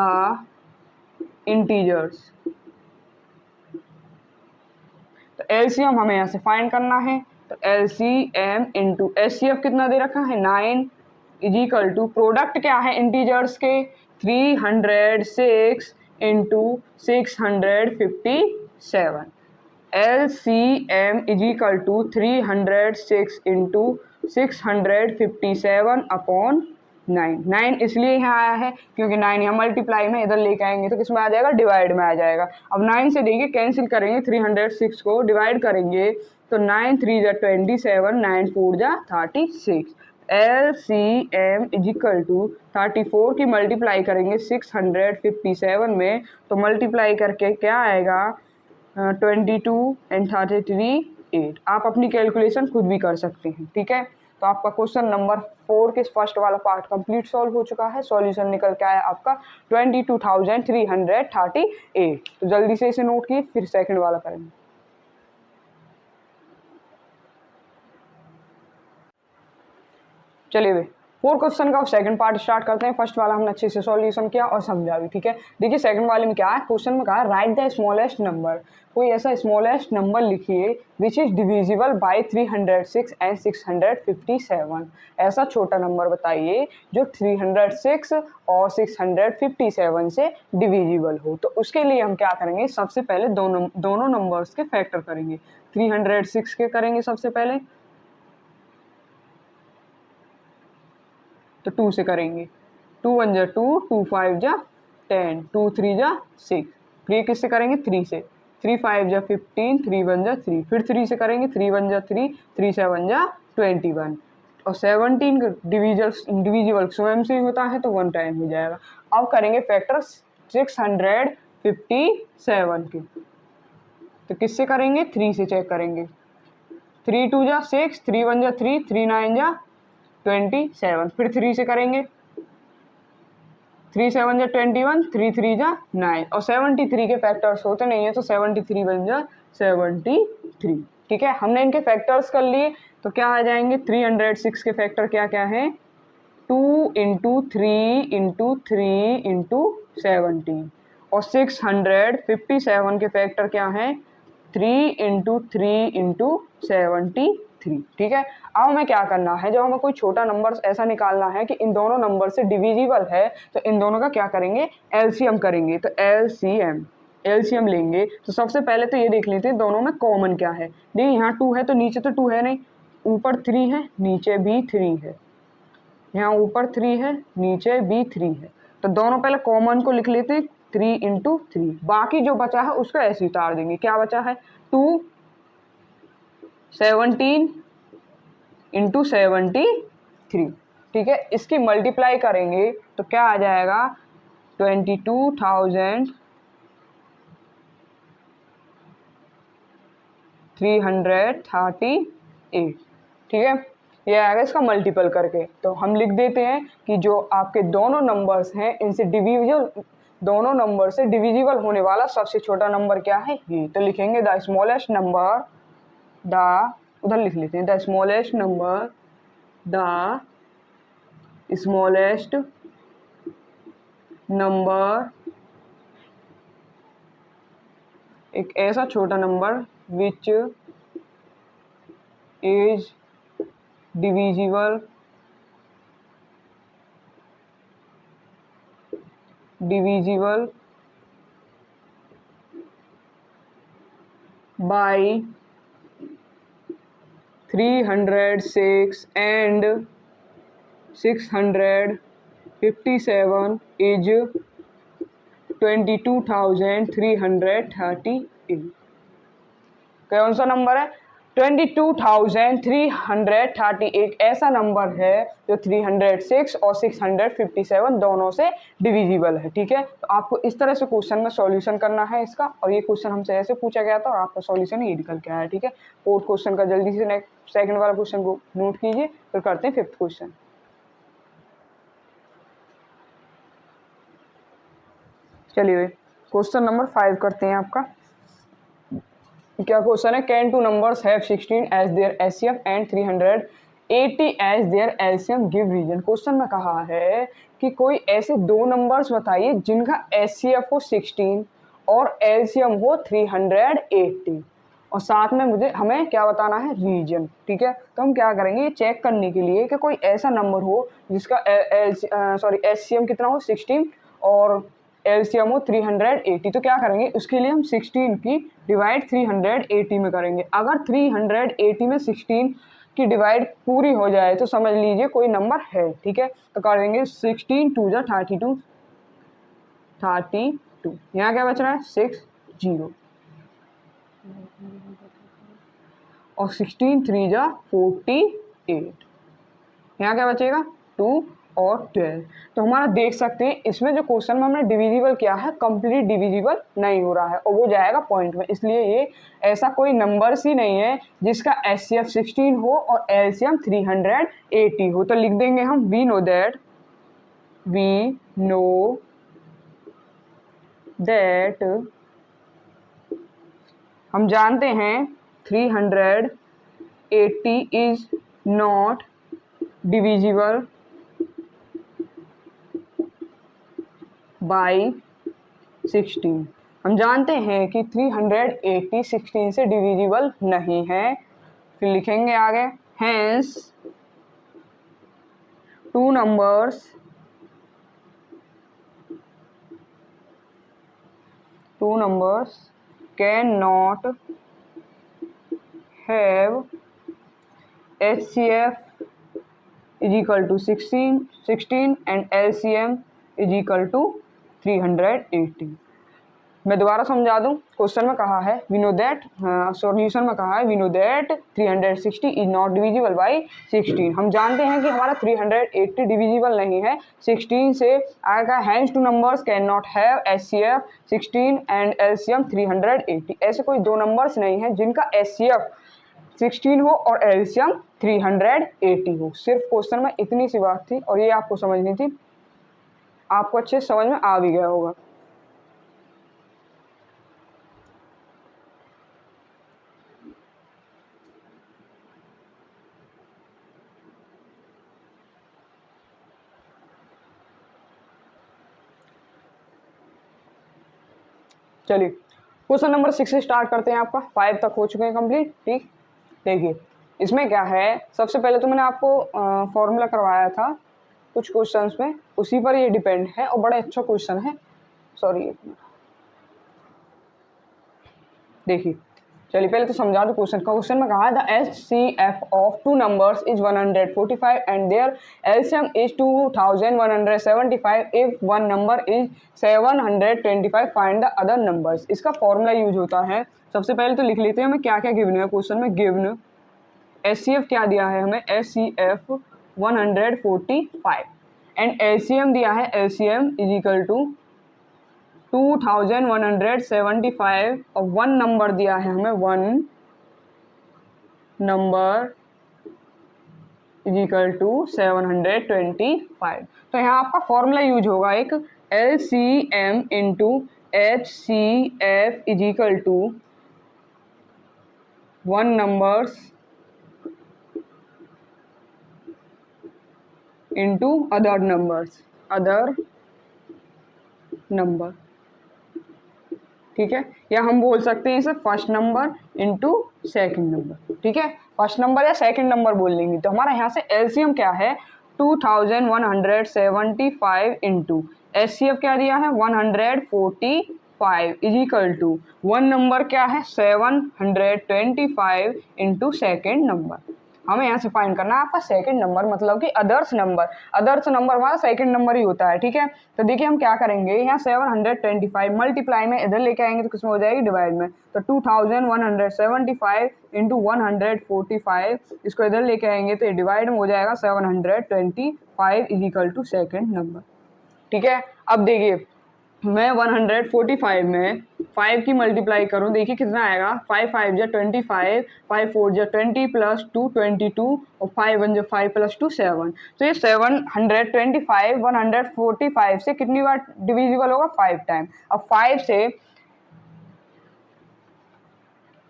इंटीजर्स। तो एलसीएम हमें यहाँ से फाइंड करना है। तो एलसीएम इंटू एचसीएफ कितना दे रखा है, 9 इज इक्वल टू प्रोडक्ट क्या है इंटीजर्स के, 306 into 657। LCM is equal to 306 into 657 upon 9 इसलिए यहाँ आया है क्योंकि 9 यहाँ मल्टीप्लाई में, इधर लेके आएंगे तो किस में आ जाएगा, डिवाइड में आ जाएगा। अब 9 से देखिए कैंसिल करेंगे, 306 को डिवाइड करेंगे तो 9 3 जा 27, 9 4 जा 36। LCM इज इक्वल टू 34 की मल्टीप्लाई करेंगे 657 में, तो मल्टीप्लाई करके क्या आएगा, 22 एंड 33 8। आप अपनी कैलकुलेशन खुद भी कर सकते हैं। ठीक है, तो आपका क्वेश्चन नंबर 4 के फर्स्ट वाला पार्ट कंप्लीट सॉल्व हो चुका है। सॉल्यूशन निकल के आया आपका 22,338। तो जल्दी से इसे नोट कीजिए, फिर सेकंड वाला करेंगे। चलिए वे 4 क्वेश्चन का सेकंड पार्ट स्टार्ट करते हैं। फर्स्ट वाला हमने अच्छे से सॉल्यूशन किया और समझा भी। ठीक है, देखिए सेकंड वाले में क्या है, क्वेश्चन में कहा राइट द स्मॉलेस्ट नंबर, कोई ऐसा स्मॉलेस्ट नंबर लिखिए which is divisible by 306 and 657। ऐसा छोटा नंबर बताइए जो 306 और 657 से डिविजिबल हो। तो उसके लिए हम क्या करेंगे, सबसे पहले दोनों नंबर्स के फैक्टर करेंगे। 306 के करेंगे सबसे पहले, तो 2 से करेंगे, 2 1 जा 2, 2 5 जा 10, 2 3 जा 6। फिर ये किससे करेंगे, 3 से, 3 5 जा 15, 3 1 जा 3। फिर 3 से करेंगे, 3 1 जा 3, 3 7 जा 21। और 17 डिविजिबल स्वयं से ही होता है तो 1 टाइम हो जाएगा। अब करेंगे फैक्टर 657 के, तो किससे करेंगे, 3 से चेक करेंगे, 3 2 जा 6, 3 1 जा 3, 3 9 जा 27। फिर 3 से करेंगे, 3 7 जा 21, 3 3 जा 9। और 73 के फैक्टर्स होते नहीं है तो 73 बन जा 73। ठीक है, हमने इनके फैक्टर्स कर लिए तो क्या आ जाएंगे, 306 के फैक्टर क्या क्या है, 2 इंटू 3 इंटू 3 इंटू 17। और 657 के फैक्टर क्या है, 3 इंटू 3 इंटू 73। ठीक है, अब हमें क्या करना है, जब हमें कोई छोटा नंबर ऐसा निकालना है कि इन दोनों नंबर से डिविजिबल है, तो इन दोनों का क्या करेंगे, एलसीएम करेंगे। तो एलसीएम एलसीएम लेंगे तो सबसे पहले तो ये देख लेते हैं दोनों में कॉमन क्या है। देखिए यहाँ 2 है तो नीचे तो 2 है नहीं, ऊपर 3 है नीचे भी 3 है, यहाँ ऊपर 3 है नीचे भी 3 है, तो दोनों पहले कॉमन को लिख लेते हैं 3 × 3, बाकी जो बचा है उसको ऐसे उतार देंगे। क्या बचा है 2 17 × 73, ठीक है। इसकी मल्टीप्लाई करेंगे तो क्या आ जाएगा 22,338, ठीक है। ये आएगा इसका मल्टीपल करके। तो हम लिख देते हैं कि जो आपके दोनों नंबर्स हैं इनसे दोनों नंबर से डिविजिबल होने वाला सबसे छोटा नंबर क्या है ये। तो लिखेंगे द स्मॉलेस्ट नंबर, उधर लिख लेते हैं the smallest number, the smallest number, एक ऐसा छोटा number which is divisible by 306 and 657 is 22,338। कौन सा नंबर है 22,338 ऐसा नंबर है जो 306 और 657 दोनों से डिविजिबल है, ठीक है। तो आपको इस तरह से क्वेश्चन में सॉल्यूशन करना है इसका, और ये क्वेश्चन हमसे ऐसे पूछा गया था और आपका सॉल्यूशन ये निकल के आया, ठीक है। फोर्थ क्वेश्चन का जल्दी से नेक्स्ट सेकंड वाला क्वेश्चन को नोट कीजिए, फिर करते हैं फिफ्थ क्वेश्चन। चलिए क्वेश्चन नंबर 5 करते हैं आपका। क्या क्वेश्चन है, can two numbers have 16 as their HCF and 380 as their LCM, give reason. Question में कहा है कि कोई ऐसे दो नंबर्स बताइए जिनका एचसीएफ हो 16 और एलसीएम हो 380, और साथ में हमें क्या बताना है रीजन, ठीक है। तो हम क्या करेंगे ये चेक करने के लिए कि कोई ऐसा नंबर हो जिसका एचसीएम कितना हो 16 और एलसीएम हो 380, तो क्या करेंगे उसके लिए हम 16 की डिवाइड 380 में करेंगे। अगर 380 में 16 की डिवाइड पूरी हो जाए तो समझ लीजिए कोई नंबर है, ठीक है। तो करेंगे 16 2 जा 32, यहाँ क्या बच रहा है 60 और 16 3 जा 48, यहाँ क्या बचेगा 2 और 12। तो हमारा देख सकते हैं इसमें जो क्वेश्चन में हमने डिविजिबल किया है कंप्लीट डिविजिबल नहीं हो रहा है और वो जाएगा पॉइंट में, इसलिए ये ऐसा कोई नंबर ही नहीं है जिसका एचसीएफ 16 हो और एलसीएम 380 हो। तो लिख देंगे हम वी नो दैट हम जानते हैं 380 इज नॉट डिविजिबल बाई 16। हम जानते हैं कि 380 16 से डिविजिबल नहीं है। फिर लिखेंगे आगे hence two numbers cannot have HCF is equal to 16 and LCM is equal to 380। मैं दोबारा समझा दूं, क्वेश्चन में कहा है वी नो दैट, सॉल्यूशन में कहा है we know that 360 is not divisible by 16। हम जानते हैं कि हमारा 380 डिविजिबल नहीं है 16 से। आएगा hence two numbers cannot have HCF 16 and LCM 380। ऐसे कोई दो नंबर्स नहीं है जिनका HCF 16 हो और LCM 380 हो। सिर्फ क्वेश्चन में इतनी सी बात थी और ये आपको समझनी थी, आपको अच्छे समझ में आ भी गया होगा। चलिए क्वेश्चन नंबर 6 से स्टार्ट करते हैं। आपका 5 तक हो चुके हैं कंप्लीट, ठीक। देखिए इसमें क्या है, सबसे पहले तो मैंने आपको फॉर्मूला करवाया था कुछ क्वेश्चंस में, उसी पर ये डिपेंड है और बड़ा अच्छा क्वेश्चन है। सॉरी एक मिनट, देखिए चलिए पहले तो समझा दो क्वेश्चन का। क्वेश्चन में कहा the HCF of two numbers is 145 and their LCM is 2175 if one number is 725 find the other numbers. इसका फॉर्मूला यूज होता है, सबसे पहले तो लिख लेते हैं हमें क्या क्या गिवन है क्वेश्चन में। गिवन HCF क्या दिया है हमें, HCF 145 एंड LCM दिया है, LCM इज इक्वल टू 2175 और वन नंबर दिया है हमें, one number is equal to 725। तो यहाँ आपका फॉर्मूला यूज होगा एक LCM into HCF is equal to one numbers into other numbers, other number, ठीक है। या हम बोल सकते हैं इसे first number into second number, ठीक है। फर्स्ट नंबर या सेकेंड नंबर बोल लेंगे। तो हमारा यहाँ से एलसीएम क्या है 2175 इंटू एचसीएफ क्या दिया है 145 is equal to one number क्या है 725 इंटू सेकेंड नंबर। हमें यहाँ से फाइंड करना है आपका सेकंड नंबर, मतलब कि अदर्स नंबर। अदर्स नंबर हमारा सेकंड नंबर ही होता है, ठीक है। तो देखिए हम क्या करेंगे, यहाँ 725 मल्टीप्लाई में इधर लेके आएंगे तो किसमें हो जाएगी, डिवाइड में। तो 2175 इंटू 145 इसको इधर लेके आएंगे तो डिवाइड में हो जाएगा 725 is equal to second number, ठीक है। अब देखिए मैं 145 में 5 की मल्टीप्लाई करूं, देखिए कितना आएगा, 5 5 जा 25, 5 4 जा 20 प्लस 2 22 और 5 1 जा 5 प्लस 2 7। तो ये 725 145 से कितनी बार डिविजिबल होगा, 5 टाइम। अब 5 से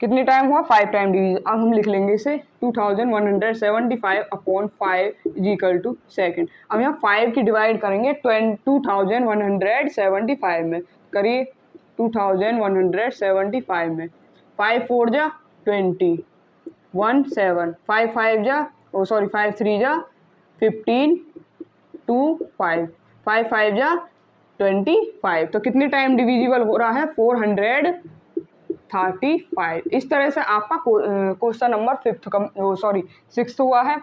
कितनी टाइम हुआ, 5 टाइम डिवीजन। अब हम लिख लेंगे इसे 2175 upon 5 is equal to second. अब यहाँ 5 की डिवाइड करेंगे 2175 में, करिए 2175 में 5 4 जा 20 1 7 5 5 जा 5 3 जा 15 2 5 5 5 जा 25। तो कितनी टाइम डिविजिबल हो रहा है 435। इस तरह से आपका क्वेश्चन नंबर सिक्स्थ हुआ है,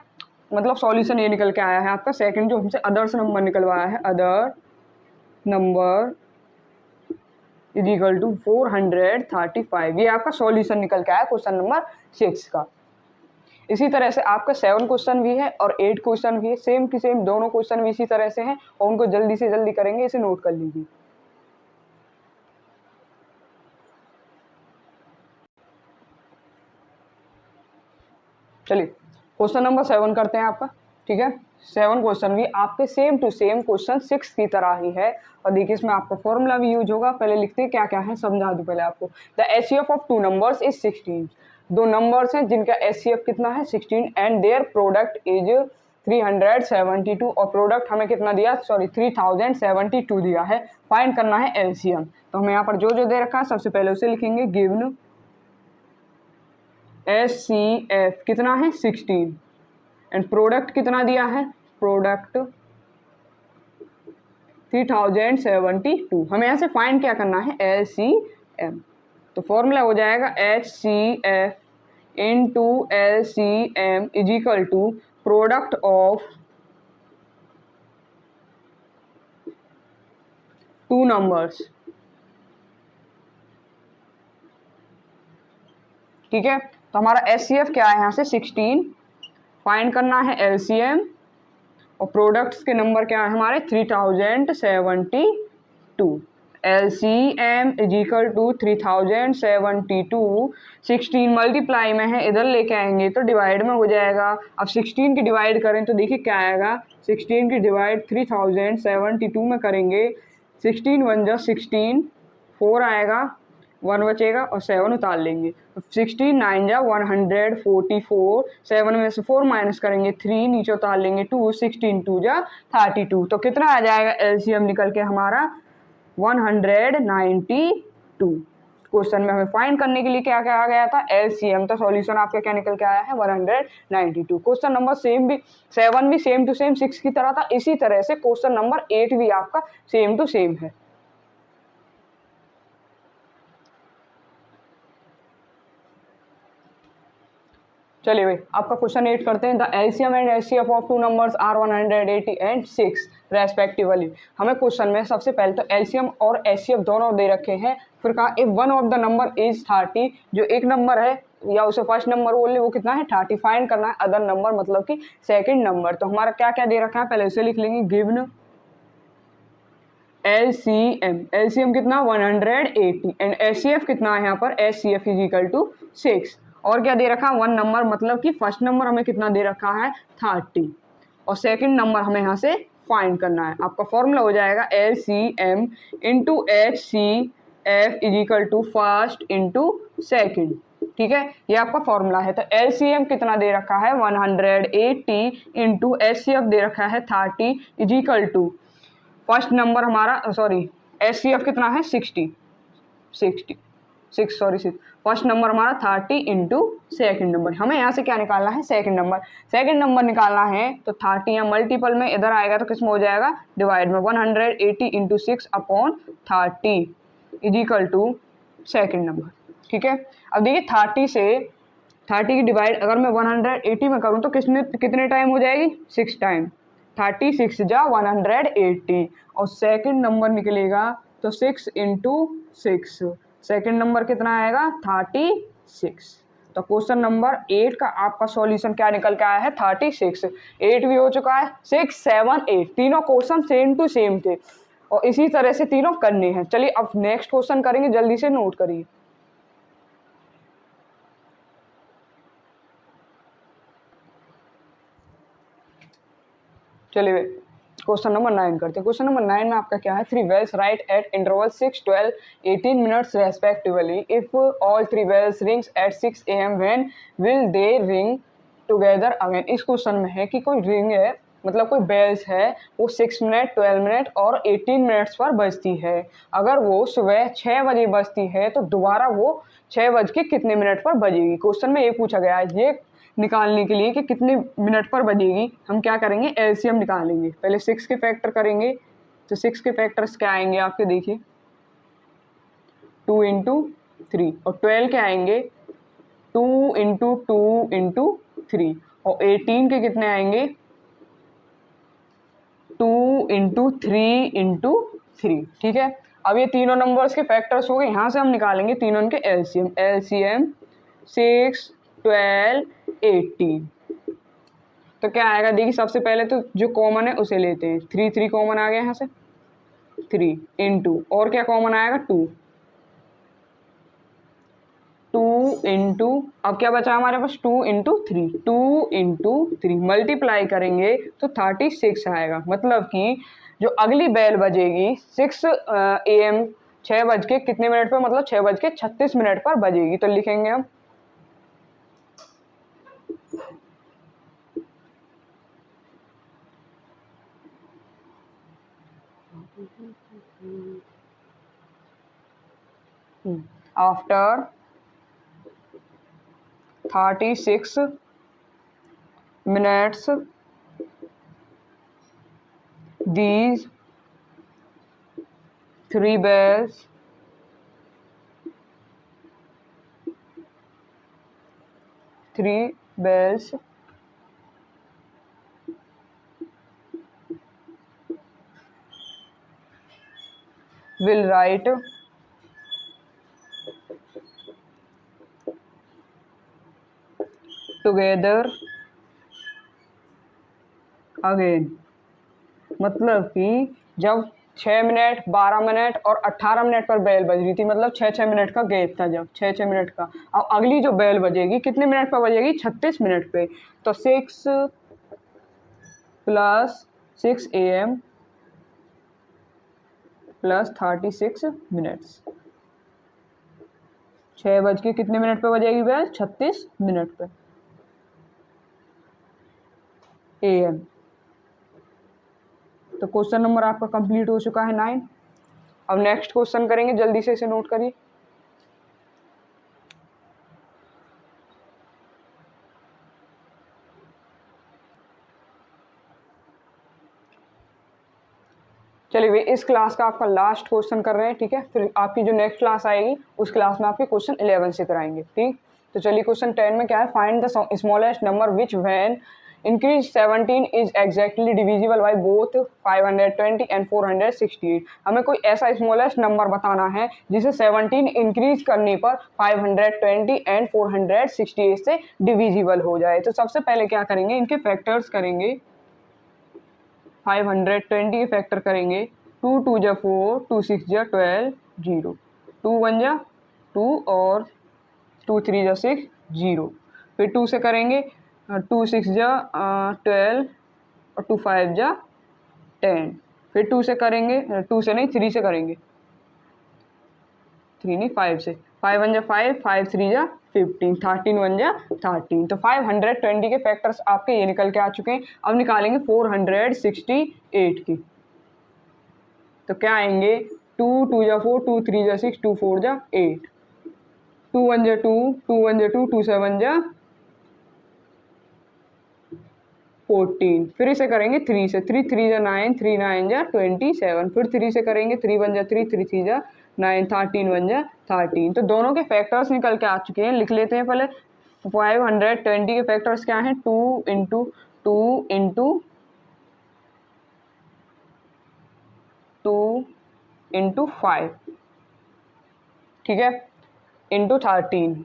मतलब सॉल्यूशन ये निकल के आया है आपका। सेकंड जो हमसे अदर्स नंबर निकलवाया है, other number is equal to 435, ये आपका सॉल्यूशन निकल के आया क्वेश्चन नंबर 6 का। इसी तरह से आपका 7 क्वेश्चन भी है और 8 क्वेश्चन भी है, सेम की सेम दोनों क्वेश्चन भी इसी तरह से हैं और उनको जल्दी से जल्दी करेंगे, इसे नोट कर लीजिए। चलिए क्वेश्चन नंबर 7 करते हैं आपका, ठीक है। 7 क्वेश्चन भी आपके सेम टू सेम क्वेश्चन 6 की तरह ही है और देखिए इसमें आपका फॉर्मूला भी यूज होगा। पहले लिखते हैं क्या क्या है, समझा दूं पहले आपको। The HCF of two numbers is 16। दो नंबर्स हैं जिनका एचसीएफ कितना है 16 एंड देयर प्रोडक्ट इज 372 और प्रोडक्ट हमें कितना दिया, 3072 दिया है। फाइंड करना है एलसीएम। तो हमें यहाँ पर जो जो दे रखा है सबसे पहले उसे लिखेंगे, गिवन HCF कितना है 16 एंड प्रोडक्ट कितना दिया है, प्रोडक्ट 3072। हमें यहाँ से फाइंड क्या करना है LCM। तो फॉर्मूला हो जाएगा HCF into LCM is equal to product of two numbers, ठीक है। तो हमारा HCF क्या है यहाँ से 16, फाइंड करना है LCM और प्रोडक्ट्स के नंबर क्या है हमारे 3072। LCM is equal to 3072, 16 multiply में है इधर लेके आएंगे तो डिवाइड में हो जाएगा। अब 16 की डिवाइड करें तो देखिए क्या आएगा, 16 की डिवाइड 3072 में करेंगे, 16 1 जा 16, 4 आएगा 1 बचेगा और 7 उतार लेंगे। 16 9 जा 144, 7 में से 4 माइनस करेंगे 3, नीचे उतार लेंगे 2, 16 2 जा 32। तो कितना आ जाएगा एलसीएम निकल के हमारा 192। क्वेश्चन में हमें फाइंड करने के लिए क्या क्या आ गया था एलसीएम, तो सॉल्यूशन आपका क्या निकल के आया है 192। क्वेश्चन नंबर 7 भी सेम टू सेम 6 की तरह था। इसी तरह से क्वेश्चन नंबर 8 भी आपका सेम टू सेम है। चलिए भाई आपका क्वेश्चन 8 करते हैं। The LCM and HCF of two numbers are 180 and 6 respectively. हमें क्वेश्चन में सबसे पहले तो एलसीएम और एचसीएफ दोनों दे रखे हैं, फिर कहा if one of the number is 30, जो एक नंबर है या उसे फर्स्ट नंबर बोल ले वो कितना है 30, फाइंड करना है अदर नंबर मतलब कि सेकंड नंबर। तो हमारा क्या क्या दे रखा है पहले उसे लिख लेंगे, गिवन एलसीएम कितना 180 एंड एचसीएफ कितना है यहाँ पर एचसीएफ इज इक्वल टू 6। और क्या दे रखा है वन नंबर मतलब कि फर्स्ट नंबर हमें कितना दे रखा है 30 और सेकंड नंबर हमें यहाँ से फाइंड करना है। आपका फॉर्मूला हो जाएगा LCM into HCF is equal to first into second. ठीक है, ये आपका फॉर्मूला है। तो एलसीएम कितना दे रखा है 180 इंटू एचसीएफ दे रखा है 30 is equal to first number हमारा एचसीएफ कितना है 60 फर्स्ट नंबर हमारा 30 इंटू सेकेंड नंबर। हमें यहाँ से क्या निकालना है सेकेंड नंबर निकालना है। तो 30 या मल्टीपल में इधर आएगा तो किसमें हो जाएगा डिवाइड में 180 into 6 upon 30 is equal to second number. ठीक है, अब देखिए 30 की डिवाइड अगर मैं 180 में करूँ तो कितने टाइम हो जाएगी 6 टाइम, 36 जा 180 और सेकंड नंबर निकलेगा तो 6 इंटू 6, सेकेंड नंबर कितना आएगा 36। तो क्वेश्चन नंबर 8 का आपका सॉल्यूशन क्या निकल के आया है 36। 8 भी हो चुका है, 6, 7, 8 तीनों क्वेश्चन सेम टू सेम थे और इसी तरह से तीनों करने हैं। चलिए अब नेक्स्ट क्वेश्चन करेंगे, जल्दी से नोट करिए। चलिए क्वेश्चन नंबर 9 करते हैं। क्वेश्चन नंबर 9 में आपका क्या है, 3 wells right eight interval 6, 12, 18 minutes respectively. If all 3 wells rings at 6 AM when will they ring together again. इस क्वेश्चन में है कि कोई रिंग है मतलब कोई बेल्स है वो 6 मिनट, 12 मिनट और 18 मिनट्स पर बजती है। अगर वो सुबह 6 बजे बजती है तो दोबारा वो 6 बज के कितने मिनट पर बजेगी। क्वेश्चन में ये पूछा गया है, ये निकालने के लिए कि कितने मिनट पर बजेगी हम क्या करेंगे एलसीएम निकालेंगे। पहले 6 के फैक्टर करेंगे तो 6 के फैक्टर्स क्या आएंगे आपके, देखिए 2 इंटू 3 और 12 के आएंगे 2 इंटू 2 इंटू 3 और 18 के कितने आएंगे 2 इंटू 3 इंटू 3। ठीक है, अब ये तीनों नंबर्स के फैक्टर्स हो गए, यहाँ से हम निकालेंगे तीनों के एलसीएम 6, 12, 18। तो क्या आएगा देखिए, सबसे पहले तो जो कॉमन है उसे लेते हैं, 3 कॉमन आ गया यहाँ से 3 इंटू और क्या कॉमन आएगा 2 इंटू अब क्या बचा हमारे पास 2 इंटू 3 मल्टीप्लाई करेंगे तो 36 आएगा। मतलब कि जो अगली बेल बजेगी 6 AM 6 बज के कितने मिनट पर, मतलब 6 बज के 36 मिनट पर बजेगी। तो लिखेंगे हम after 36 minutes these 3 bells will write together again। मतलब कि जब 6 मिनट, 12 मिनट और 18 मिनट पर बेल बज रही थी, मतलब 6-6 मिनट का गैप था, जब 6-6 मिनट का। अब अगली जो बेल बजेगी कितने मिनट पर बजेगी 36 मिनट पे। तो 6 + 6 AM + 36 मिनट्स, 6 बज के कितने मिनट पे बजेगी बेल 36 मिनट पे AM। तो क्वेश्चन नंबर आपका कंप्लीट हो चुका है 9। अब नेक्स्ट क्वेश्चन करेंगे, जल्दी से इसे नोट करिए। चलिए भाई इस क्लास का आपका लास्ट क्वेश्चन कर रहे हैं, ठीक है। फिर आपकी जो नेक्स्ट क्लास आएगी उस क्लास में आपके क्वेश्चन 11 से कराएंगे, ठीक। तो चलिए क्वेश्चन 10 में क्या है, find the smallest number which when increase 17 is exactly divisible by both 520 and 468। हमें कोई ऐसा स्मॉलेस्ट नंबर बताना है जिसे 17 इंक्रीज करने पर 520 एंड 468 से डिविजिबल हो जाए। तो सबसे पहले क्या करेंगे, इनके फैक्टर्स करेंगे। 520 के फैक्टर करेंगे, 2 2 जा 4, 2 6 जा 12, 0, 2 1 जा 2 और 2 3 जा 6, 0। फिर 2 से करेंगे, 2 6 जा 12 और 2 5 जा 10। फिर 2 से करेंगे, 2 से नहीं 3 से करेंगे, 3 नहीं 5 से, 5 1 जा 5, 5 3 जा 15, 13 1 जा 13। तो 520 के फैक्टर्स आपके ये निकल के आ चुके हैं। अब निकालेंगे 468 की। तो क्या आएंगे, 2 2 जा 4, 2 3 जा 6, 2 4 जा 8, 2 1 जा 2, 2 1 जा 2, 2 7 जा 14। फिर इसे करेंगे 3 से, 3 3 जा 9, 3 9 जा 27। फिर 3 से करेंगे, 3 1 जा 3, 3 3 जा 9, 13 1 जा 13। तो दोनों के फैक्टर्स निकल के आ चुके हैं। लिख लेते हैं पहले। 520 के फैक्टर्स क्या हैं, 2 इंटू 2 इंटू 2 इंटू 5, ठीक है, इंटू 13।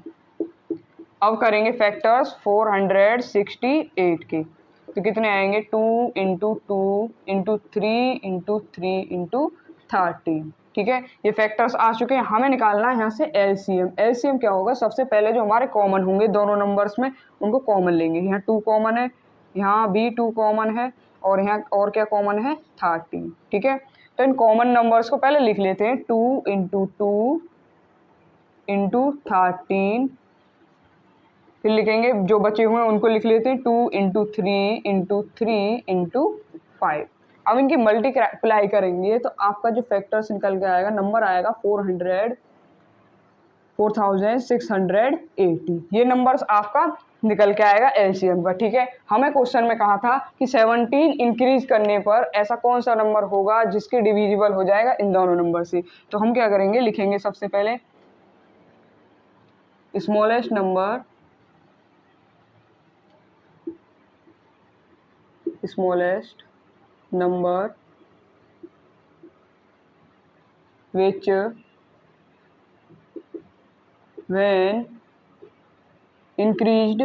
अब करेंगे फैक्टर्स 468 के। तो कितने आएंगे, 2 इंटू 2 इंटू 3 इंटू 3 इंटू 13, ठीक है। ये फैक्टर्स आ चुके हैं। हमें निकालना है यहाँ से एलसीएम। एलसीएम क्या होगा, सबसे पहले जो हमारे कॉमन होंगे दोनों नंबर्स में उनको कॉमन लेंगे। यहाँ 2 कॉमन है, यहाँ भी 2 कॉमन है, और यहाँ और क्या कॉमन है, 13, ठीक है। तो इन कॉमन नंबर्स को पहले लिख लेते हैं, 2 इंटू 2 इंटू 13। फिर लिखेंगे जो बचे हुए हैं उनको लिख लेते हैं, 2 इंटू 3 इंटू 3 इंटू 5। अब इनकी मल्टीप्लाई करेंगे तो आपका जो फैक्टर्स निकल के आएगा, नंबर आएगा 4680। ये नंबर्स आपका निकल के आएगा एलसीएम का, ठीक है। हमें क्वेश्चन में कहा था कि 17 इंक्रीज करने पर ऐसा कौन सा नंबर होगा जिसके डिविजिबल हो जाएगा इन दोनों नंबर से। तो हम क्या करेंगे, लिखेंगे सबसे पहले smallest number which when increased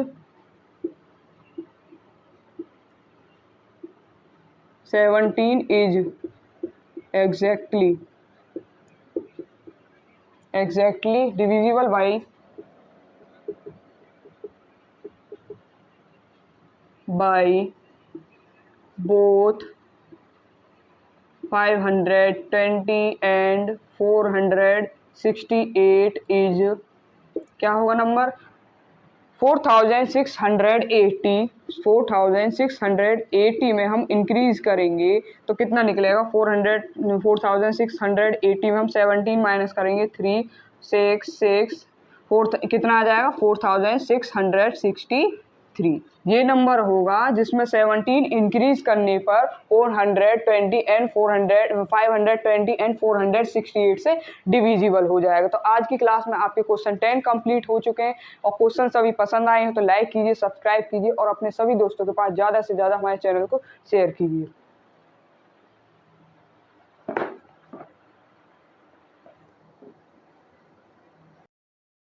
17 is exactly divisible by both 520 and 468 is क्या होगा नंबर, 4680 में हम इंक्रीज करेंगे तो कितना निकलेगा, 4680 में हम 17 माइनस करेंगे, 3 6 6 4 कितना आ जाएगा, 4663। ये नंबर होगा जिसमें 17 इंक्रीज करने पर 520 एंड 468 से डिविजिबल हो जाएगा। तो आज की क्लास में आपके क्वेश्चन 10 कंप्लीट हो चुके हैं। और क्वेश्चन सभी पसंद आए हैं तो लाइक कीजिए, सब्सक्राइब कीजिए और अपने सभी दोस्तों के पास ज़्यादा से ज़्यादा हमारे चैनल को शेयर कीजिए।